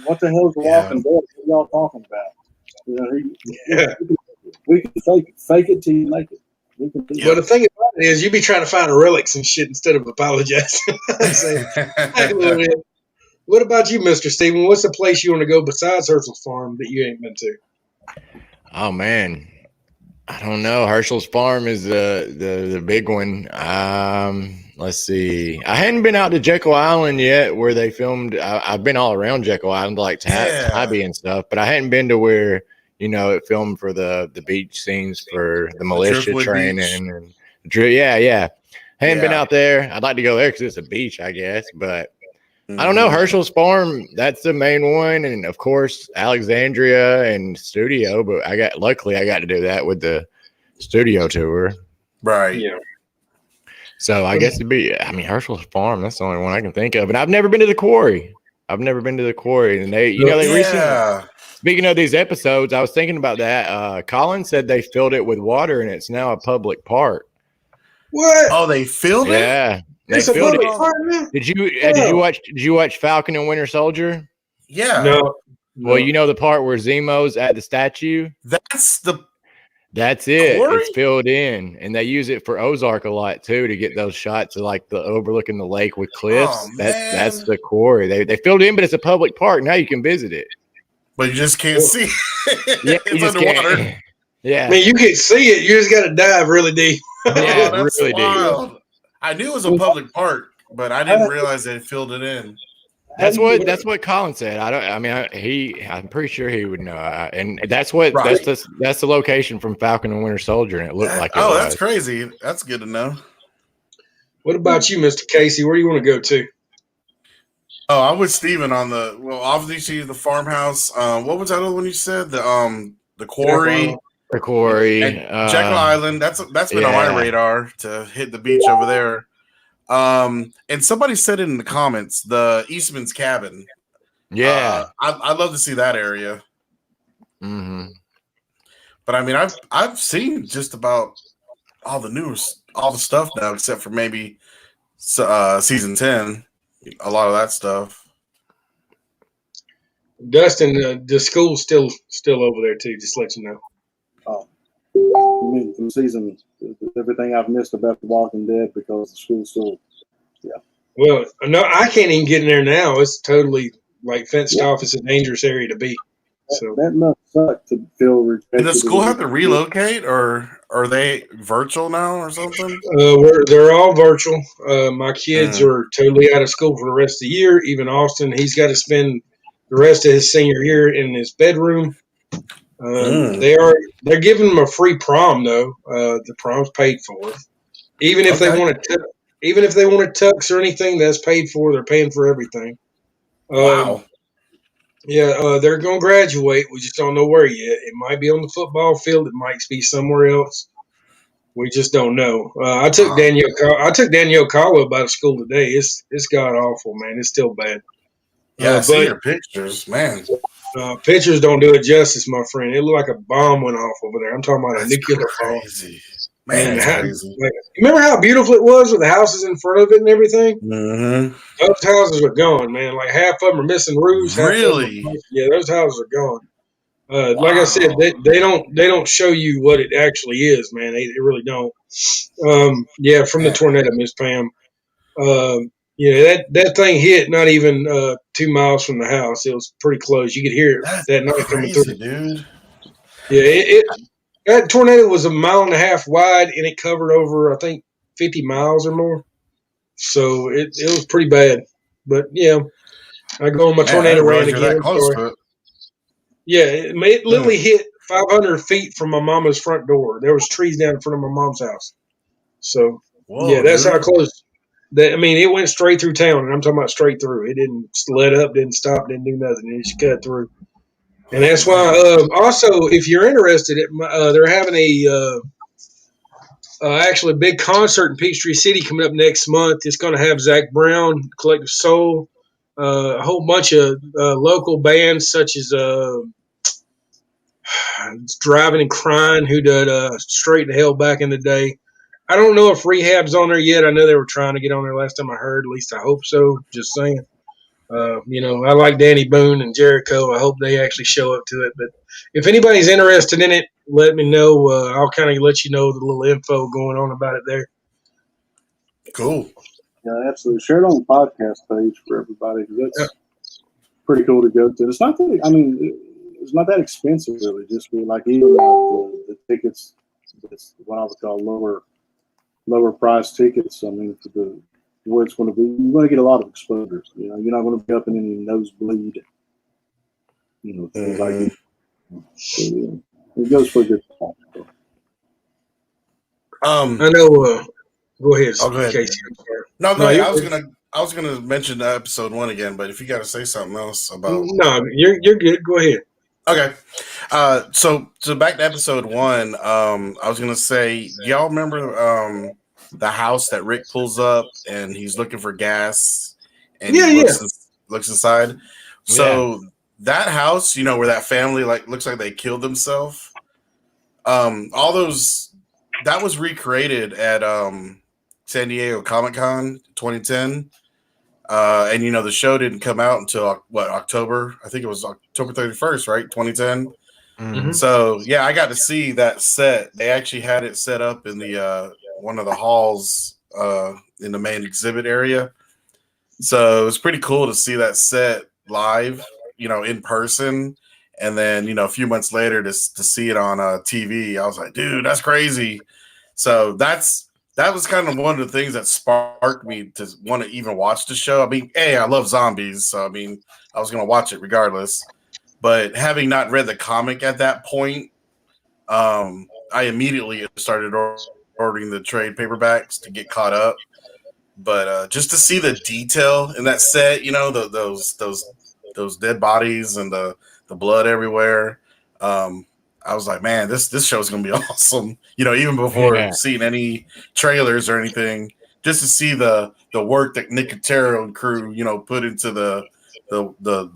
What the hell's Walking Dead? What are y'all talking about? You know, Yeah. we can fake it till you make it. We can do Well, the thing about it is, you be trying to find relics and shit instead of apologizing. Saying, "Hey, Lord, what about you, Mr. Steven? What's the place you want to go besides Herschel's Farm that you ain't been to? Oh man, I don't know. Herschel's Farm is the big one. Let's see. I hadn't been out to Jekyll Island yet, where they filmed. I've been all around Jekyll Island, like Tybee and stuff, but I hadn't been to where it filmed for the beach scenes for the militia Driftwood training Beach. and yeah. Hadn't been Yeah. out there. I'd like to go there because it's a beach, I guess, but. I don't know. Herschel's Farm, that's the main one. And of course, Alexandria and Studio. But luckily I got to do that with the studio tour. Right. Yeah. So I guess Herschel's Farm, that's the only one I can think of. And I've never been to the quarry. And they recently, speaking of these episodes, I was thinking about that. Colin said they filled it with water and it's now a public park. What? Oh, they filled it? Yeah. It's a public park now? Did you watch Falcon and Winter Soldier? Yeah. No. Well, you know the part where Zemo's at the statue? That's it. quarry? It's filled in, and they use it for Ozark a lot too to get those shots of like the overlooking the lake with cliffs. Oh, That's the quarry. They filled it in, but it's a public park. Now you can visit it. But you just can't see. Yeah, It's underwater. Yeah, I mean, you can see it. You just got to dive really deep. Yeah, Oh, that's really deep. wild. I knew it was a public park, but I didn't realize they filled it in. That's what Colin said. I'm pretty sure he would know. And that's what Right. that's the location from Falcon and Winter Soldier, and it looked like it was. That's crazy. That's good to know. What about you, Mr. Casey? Where do you want to go to? Oh, I'm with Steven on obviously the farmhouse. What was that other one you said? The quarry. The quarry. And Jekyll Island. That's been on my radar to hit the beach over there. And somebody said it in the comments, the Eastman's Cabin. Yeah. I'd love to see that area. Mm-hmm. But I mean, I've seen just about all the stuff now, except for maybe season 10. A lot of that stuff. Dustin, the school's still over there too. Just let you know. I mean, from season, everything I've missed about The Walking Dead because the school's still, Well, no, I can't even get in there now. It's totally like fenced off. It's a dangerous area to be. So that must suck to feel rejected. Did the school have to relocate, or are they virtual now, or something? they're all virtual. My kids are totally out of school for the rest of the year. Even Austin, he's got to spend the rest of his senior year in his bedroom. They're giving them a free prom though. The prom's paid for. Even if they want tux or anything, that's paid for. They're paying for everything. Wow. Yeah, they're going to graduate. We just don't know where yet. It might be on the football field. It might be somewhere else. We just don't know. I took Danielle Caldwell about to school today. It's god awful, man. It's still bad. Yeah, I see your pictures, man. Pictures don't do it justice, my friend. It looked like a bomb went off over there. I'm talking about a nuclear bomb. Man, that's crazy. Remember how beautiful it was with the houses in front of it and everything? Mm-hmm. Those houses are gone, man. Like half of them are missing roofs. Really? Yeah, those houses are gone. Like I said, they don't show you what it actually is, man. They really don't. Yeah, from the tornado, Miss Pam. Yeah, that thing hit not even 2 miles from the house. It was pretty close. You could hear it that night coming through. Dude. Yeah, that tornado was 1.5 miles wide, and it covered over, I think, 50 miles or more. So it was pretty bad. But yeah, I go on my tornado rant again. Yeah, it literally hit 500 feet from my mama's front door. There was trees down in front of my mom's house. So yeah, that's how close. I mean, it went straight through town, and I'm talking about straight through. It didn't let up, didn't stop, didn't do nothing. It just cut through. And that's why, also, if you're interested, they're having actually a big concert in Peachtree City coming up next month. It's going to have Zach Brown, Collective Soul, a whole bunch of local bands such as Driving and Crying, who did Straight to Hell back in the day. I don't know if Rehab's on there yet. I know they were trying to get on there last time I heard. At least I hope so. Just saying. I like Danny Boone and Jericho. I hope they actually show up to it. But if anybody's interested in it, let me know. I'll kind of let you know the little info going on about it there. Cool. Yeah, absolutely. Share it on the podcast page for everybody. That's pretty cool to go to. It's not that, it's not that expensive really. Just like even the tickets, it's what I would call lower price tickets. For where it's going to be, you're going to get a lot of exposure. You're not going to be up in any nosebleed. Things like it. So, it goes for a good time. I know. Go ahead, Casey. No, go ahead. I was gonna mention episode 1 again, but if you got to say something else about, no, you're good. Go ahead. Okay. So back to episode 1. I was gonna say, y'all remember the house that Rick pulls up and he's looking for gas, and looks inside. So that house, where that family looks like they killed themselves. All those that was recreated at San Diego Comic-Con 2010. And the show didn't come out until October? I think it was October 31st, right? 2010. Mm-hmm. So I got to see that set. They actually had it set up in the one of the halls in the main exhibit area. So it was pretty cool to see that set live, in person. And then, a few months later to see it on TV, I was like, dude, that's crazy. So that was kind of one of the things that sparked me to want to even watch the show. I love zombies, so I was going to watch it regardless. But having not read the comic at that point, I immediately started ordering the trade paperbacks to get caught up. But just to see the detail in that set, those dead bodies and the blood everywhere, I was like, man, this show is going to be awesome. Even before seeing any trailers or anything, just to see the work that Nicotero and crew, put into the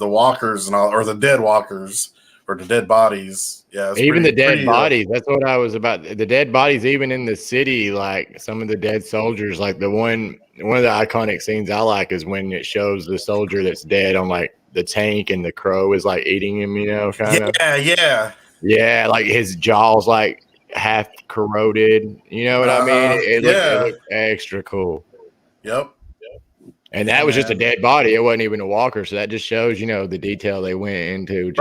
walkers and all, or the dead walkers or the dead bodies. Yeah. Even the dead bodies. That's what I was about. The dead bodies, even in the city, like some of the dead soldiers, like one of the iconic scenes I like is when it shows the soldier that's dead on the tank and the crow is eating him, kind of. Yeah. Yeah, his jaw's half corroded. You know what I mean? It looked extra cool. Yep. And that was just a dead body. It wasn't even a walker. So that just shows, the detail they went into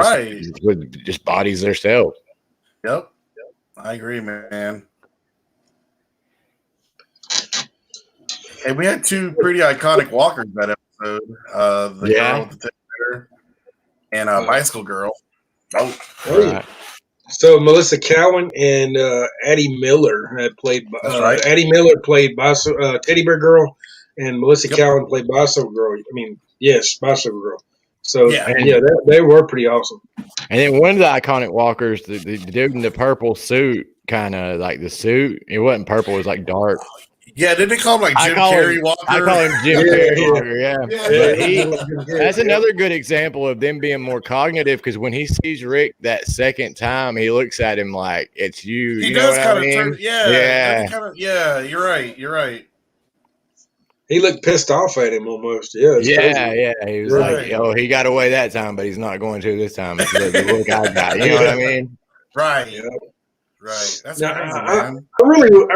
with just bodies themselves. Yep. I agree, man. And we had 2 pretty iconic walkers that episode. The girl with the teddy and Bicycle Girl. Oh, right. So Melissa Cowan and Addie Miller had played. That's right. Addie Miller played Teddy Bear Girl, and Melissa Cowan played Bicycle Girl. Bicycle Girl. So they were pretty awesome. And then one of the iconic walkers, the dude in the purple suit, kind of the suit. It wasn't purple; it was dark. Yeah, didn't they call him Jim Carrey Walker? I call him Jim Carrey Walker, But that's another good example of them being more cognitive, because when he sees Rick that second time, he looks at him like it's you. He you does know what kind of turn. Yeah. You're right. He looked pissed off at him almost. Yeah. He was like, he got away that time, but he's not going to this time. It's the look I got. You know what I mean? Right. Yeah. Right. That's now, crazy, man. I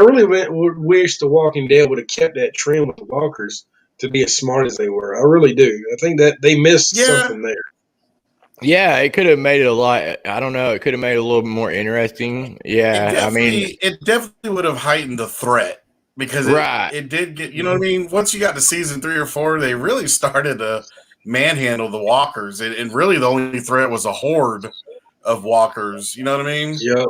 really wish The Walking Dead would have kept that trend with the walkers to be as smart as they were. I really do. I think that they missed something there. Yeah, it could have made it a lot. I don't know. It could have made it a little bit more interesting. Yeah, it definitely would have heightened the threat, because it did get. You know what I mean? Once you got to season 3 or 4, they really started to manhandle the walkers, and really the only threat was a horde of walkers. You know what I mean? Yep.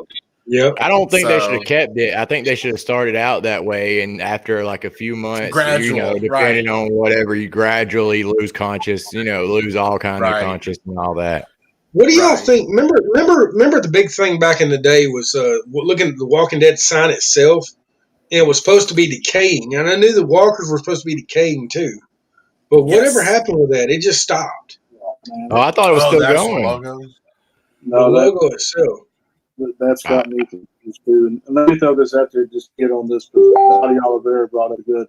Yep. I don't think they should have kept it. I think they should have started out that way, and after a few months, depending on whatever, you gradually lose conscious, lose all kinds of conscious and all that. What do y'all think? Remember the big thing back in the day was looking at the Walking Dead sign itself. It was supposed to be decaying, and I knew the walkers were supposed to be decaying too. But whatever Yes. happened with that, it just stopped. Man, Oh, I thought it was still the actual going. logo. The no, logo itself. that's got me confused too. And let me throw this out there, just get on this, because Nadia Oliveira brought a good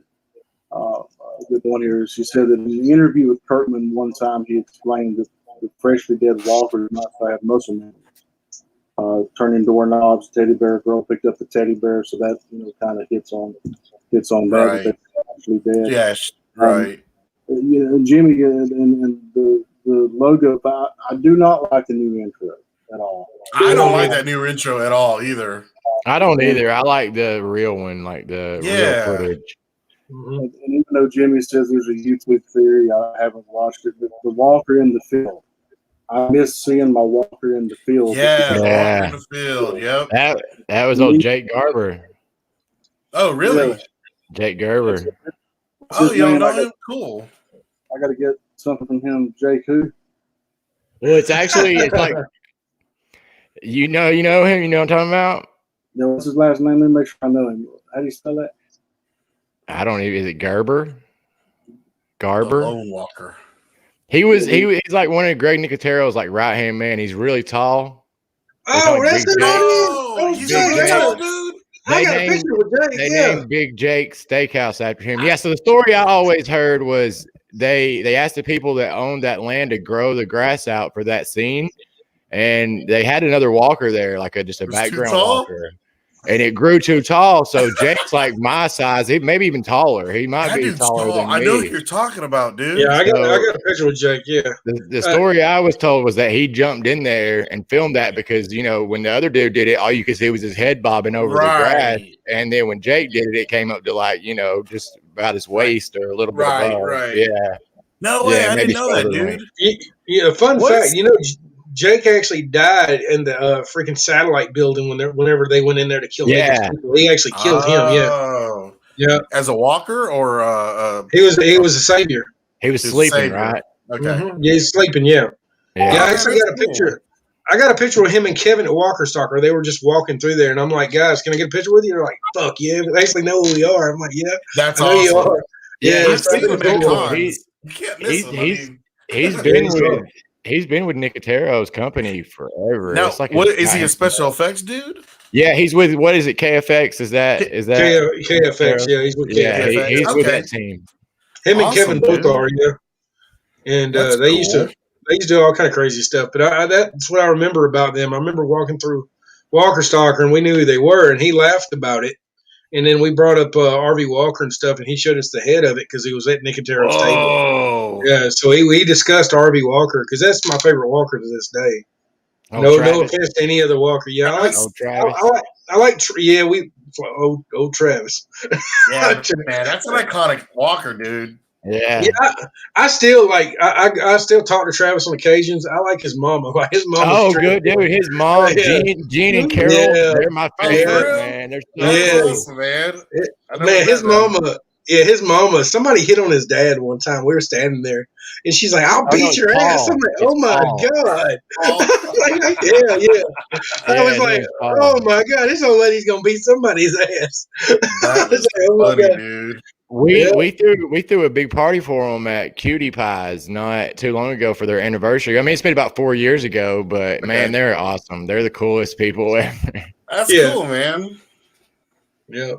one here. She said that in an interview with Kirkman one time, he explained that the freshly dead walkers might have muscle memory. Turning doorknobs, teddy bear girl picked up the teddy bear, so that kind of hits on that Right. they're actually dead. Yes, right. Jimmy and the logo. I do not like the new intro at all. I don't like that new intro at all either. I don't either. I like the real one, like the real footage. Mhm. And even though Jimmy says there's a YouTube theory, I haven't watched it. But the Walker in the field, I miss seeing my Walker in the field. Yeah, the Yeah. Walker in the field. Yep. That was old Jake Garber. Oh, really? Yeah. Jake Gerber. Oh, His y'all name, know him? Cool. I got to get something from him. Jake who? Well, it's like you know him. You know what I'm talking about? Yeah, what's his last name? Let me make sure I know him. How do you spell that? I don't even. Is it Gerber? The Garber. Lone Walker. He's like one of Greg Nicotero's like right hand man. He's really tall. Oh, like that's Big the Jake. name. Oh, Big he's Jake. a tall dude. I got a picture with Jake. They Yeah. named Big Jake Steakhouse after him. Yeah. So the story I always heard was they asked the people that owned that land to grow the grass out for that scene, and they had another walker there, like just a It was too background tall? walker. And it grew too tall, so Jake's like my size, maybe even taller. He might That be dude's taller tall. than I know who me. you're talking about, dude. Yeah, I got a picture with Jake. Yeah. The story I was told was that he jumped in there and filmed that because when the other dude did it, all you could see was his head bobbing over the grass, and then when Jake did it, it came up to just about his waist or a little bit above. Right. Yeah. No way, Yeah, I maybe didn't know that, shorter dude. Yeah. Fun What's- fact, Jake actually died in the freaking satellite building whenever they went in there to kill Nicholas People. He actually killed him. Yeah. Oh. Yeah. As a walker or He was a savior. He was His sleeping, savior. right? Okay. Mhm. Yeah, he's sleeping. Yeah. Yeah. Yeah, I Oh, actually got a that's cool. picture. I got a picture with him and Kevin at Walker Stalker. They were just walking through there, and I'm like, guys, can I get a picture with you? They're like, fuck yeah. They actually know who we are. I'm like, yeah, That's I know you awesome. are. Yeah, I've it's seen pretty him at cool. cons. You can't miss him. He's been with Nicotero's company forever. Now, It's like what is he a special effects dude? Yeah, he's with what is it? KFX? Is that KFX? Yeah, he's with KFX. Yeah, he's with Okay. that team. Him and Awesome, Kevin both dude. are. Yeah, and That's they used cool. to do all kind of crazy stuff. But that's what I remember about them. I remember walking through Walker Stalker, and we knew who they were, and he laughed about it. And then we brought up RV Walker and stuff, and he showed us the head of it because he was at Nicotero's table. Oh, Yeah, so we discussed RV Walker because that's my favorite Walker to this day. Oh, No Travis. offense to any other Walker. Yeah, Oh, Travis. I like old Travis. yeah, man, that's an iconic walker, dude. Yeah. Yeah, I still I still talk to Travis on occasions. I like his mama. Like his mama. Oh, good dude. His mom, Yeah. Gene and Carol, Yeah. they're my Oh, favorite, for real? man. They're so That's Yeah. awesome, man. I never Man, met his them. mama. Yeah, his mama. Somebody hit on his dad one time. We were standing there, and she's like, "I'll beat your ass." I'm like, "Oh my god!" Like, yeah. I was like, "Oh my god, this old lady's gonna beat somebody's ass." That is Oh my funny, God. dude. We threw a big party for them at Cutie Pies not too long ago for their anniversary. I mean, it's been about 4 years ago, but man, they're awesome. They're the coolest people ever. That's Yeah. cool, man. Yeah.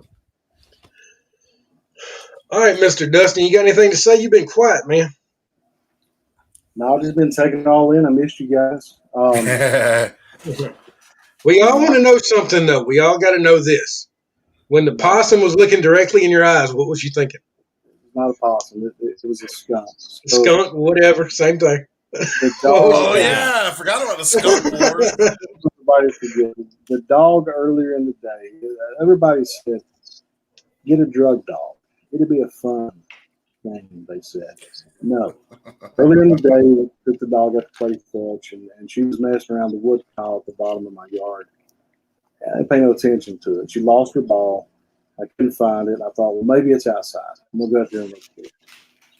All right, Mr. Dustin, you got anything to say? You've been quiet, man. No, I've just been taking it all in. I missed you guys. We all want to know something, though. We all got to know this. When the possum was looking directly in your eyes, what was you thinking? Not a possum. It was a skunk. Skunk, whatever, same thing. The Oh dog, yeah, I forgot about the skunk wars. everybody forget it. The dog earlier in the day. Everybody said, "Get a drug dog. It'd be a fun thing." They said, "No." Earlier in the day, we took the dog up to play fetch, and she was messing around the wood pile at the bottom of my yard. I didn't pay no attention to it. She lost her ball. I couldn't find it. I thought, well, maybe it's outside. I'm going to go out there and look for it.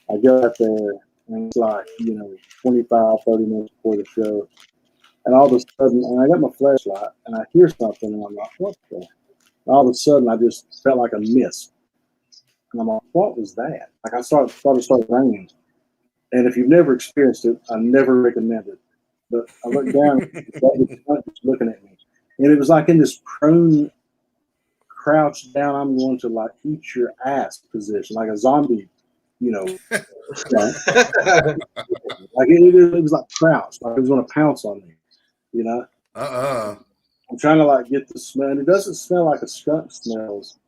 I go out there, and it's like, 25, 30 minutes before the show. And all of a sudden, and I got my flashlight, and I hear something, and I'm like, what the? And all of a sudden, I just felt like a mist. And I'm like, what was that? Like, I started raining. And if you've never experienced it, I never recommend it. But I looked down, that was just looking at me, and it was like in this prone, crouched down. I'm going to like eat your ass position, like a zombie, you know. Like it was like crouched, like it was going to pounce on me, you know. I'm trying to like get the smell, and it doesn't smell like a skunk smells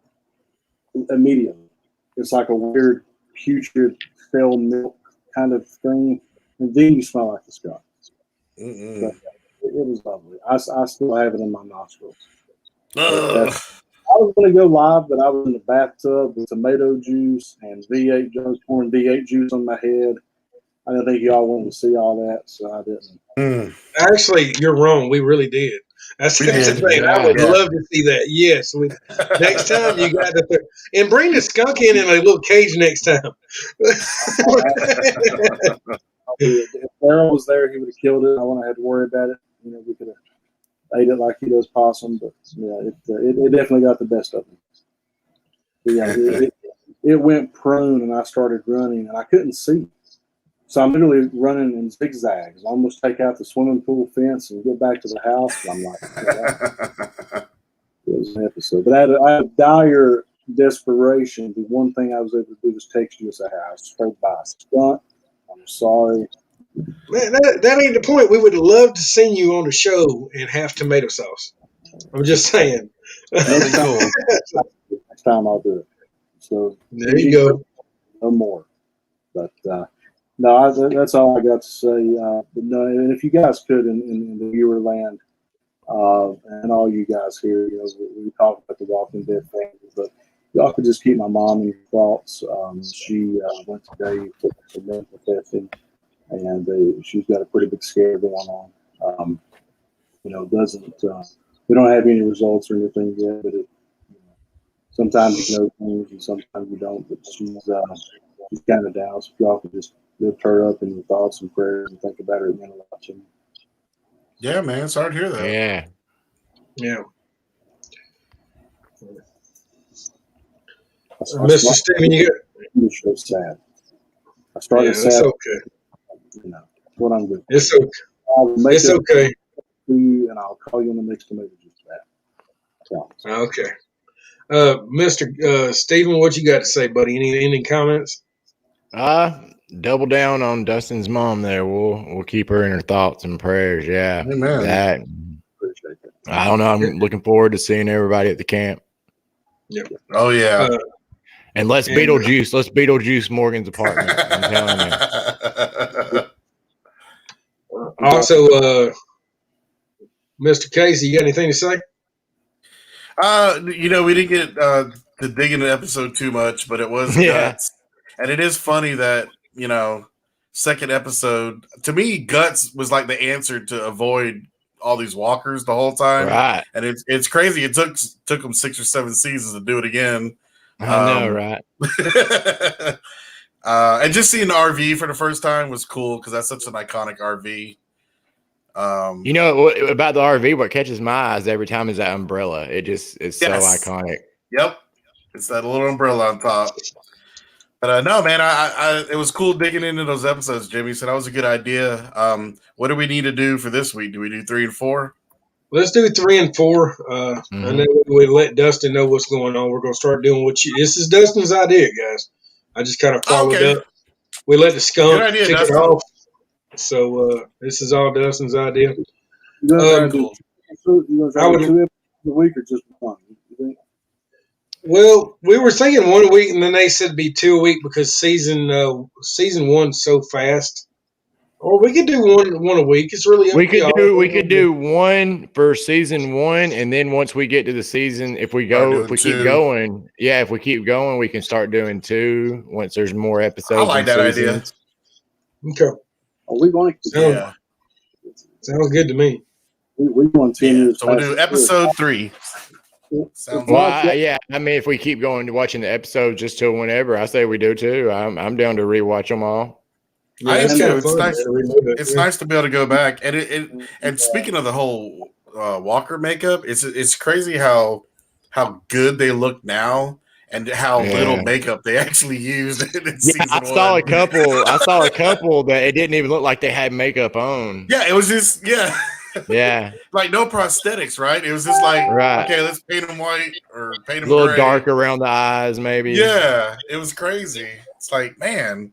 immediately. It's like a weird putrid stale milk kind of thing, and then you smell like the skunk. But it was lovely. I still have it in my nostrils. I was going to go live, but I was in the bathtub with tomato juice and V8. I was pouring V8 juice on my head. I didn't think y'all wanted to see all that, so I didn't. Actually, you're wrong. We really did. That's the thing. I would love to see that. Yes. Next time you got to and bring the skunk in a little cage next time. If Daryl was there, he would have killed it. I wouldn't have had to worry about it. You know, we could have ate it like he does possum, but yeah, it definitely got the best of him. But yeah, it went prone, and I started running, and I couldn't see. So I'm literally running in zigzags. I almost take out the swimming pool fence and get back to the house. And I'm like, it was an episode. But I had dire desperation. The one thing I was able to do was text you and say, "Hey, I was sprayed by a skunk. I'm sorry." Man, that ain't the point. We would love to see you on the show and have tomato sauce. I'm just saying. That'd be cool. Next time I'll do it. So there you go. No more. But no, that's all I got to say. But no, and if you guys could in the viewer land, and all you guys here, you know, we talk about the Walking Dead family, but y'all could just keep my mom in your thoughts. She went today for mental testing, and she's got a pretty big scare going on. You know, we don't have any results or anything yet, but sometimes you know things and sometimes you don't. But she's kind of down. So if y'all could just lift her up in your thoughts and prayers and think about her, it meant a lot to me. Yeah, man. Sorry to hear that. Yeah. Mr. Steven, you got. So sad. I started sad. It's okay. You know what I'm doing. It's okay. It's okay. And I'll call you in the next tomato juice bath. Okay. Mr. Steven, what you got to say, buddy? Any comments? Double down on Dustin's mom there. We'll keep her in her thoughts and prayers. Yeah. Amen. Appreciate that. I don't know. I'm looking forward to seeing everybody at the camp. Yeah. Oh yeah. And let's Beetlejuice Morgan's apartment. I'm telling you. Also, Mr. Casey, you got anything to say? You know, we didn't get to dig into the episode too much, but it was Guts. And it is funny that, you know, second episode, to me, Guts was like the answer to avoid all these walkers the whole time. Right. And it's crazy. It took them 6 or 7 seasons to do it again. I know, right? And just seeing the RV for the first time was cool because that's such an iconic RV. You know about the RV, what catches my eyes every time is that umbrella. It's so iconic. Yep. It's that little umbrella on top. But no, man, I it was cool digging into those episodes, Jimmy. So that was a good idea. What do we need to do for this week? Do we do 3 and 4? Let's do 3 and 4. And then we let Dustin know what's going on. We're going to start doing this is Dustin's idea, guys. I just kind of followed up. We let the skunk kick it off. So this is all Dustin's idea. I would do 2 episodes a week or just one. Well, we were thinking 1 a week, and then they said it'd be 2 a week because season 1's so fast. Or we could do one a week. It's really we could do one for season 1, and then once we get to the season, if we keep going, we can start doing 2 once there's more episodes. I like that idea. Okay. Are we going to? Sounds good to me. We want 10 years. So we'll do episode 3. I mean, if we keep going to watching the episodes just till whenever, I say we do too. I'm down to rewatch them all. Yeah, it's nice to be able to go back and speaking of the whole Walker makeup, it's crazy how good they look now, and how little makeup they actually used in season I saw a couple. I saw a couple that it didn't even look like they had makeup on. Yeah, it was just yeah, like no prosthetics, right? It was just like okay, let's paint them white or paint them a little gray. dark around the eyes, maybe. Yeah, it was crazy. It's like, man.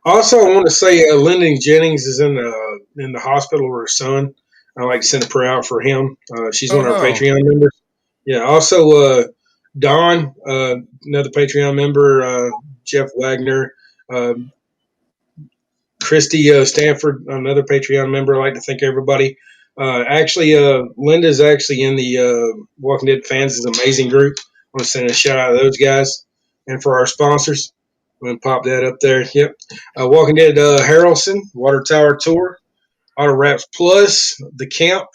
Also, I want to say Lyndon Jennings is in the hospital with her son. I like to send a prayer out for him. She's one of our Patreon members. Yeah. Also, Don, another Patreon member. Jeff Wagner, Christy Stanford, another Patreon member. I'd like to thank everybody. Actually, Linda's actually in the Walking Dead Fans' amazing group. I want to send a shout out to those guys. And for our sponsors, I'm going to pop that up there. Yep. Walking Dead Harrelson, Water Tower Tour, Auto Wraps Plus, The Camp,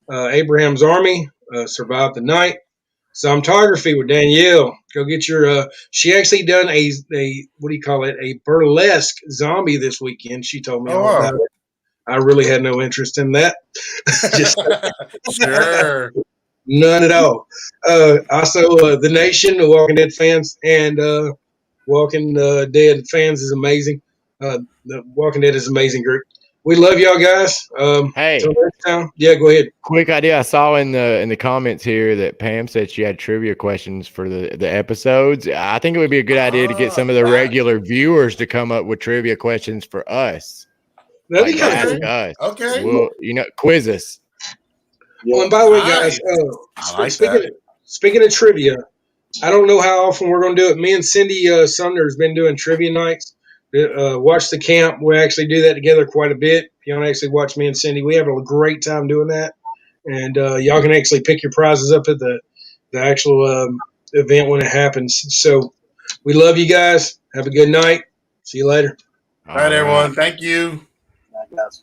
Abraham's Army, Survive the Night, Zombtography with Danielle. Go get your. She actually done a what do you call it? A burlesque zombie this weekend. She told me all about it. I really had no interest in that. Just sure. None at all. Also, The Nation, the Walking Dead fans, and Walking Dead fans is amazing. The Walking Dead is an amazing group. We love y'all guys. Hey, till next time. Yeah, go ahead. Quick idea. I saw in the comments here that Pam said she had trivia questions for the episodes. I think it would be a good idea to get some of the regular viewers to come up with trivia questions for us. That'd be kind of us. Okay. Well, quiz us. Well, and by the way, guys, speaking of trivia, I don't know how often we're going to do it. Me and Cindy Sumner has been doing trivia nights. Watch the Camp. We actually do that together quite a bit. If you want to actually watch me and Cindy, we have a great time doing that. And y'all can actually pick your prizes up at the actual event when it happens. So we love you guys. Have a good night. See you later. All right, everyone. Thank you. Guys.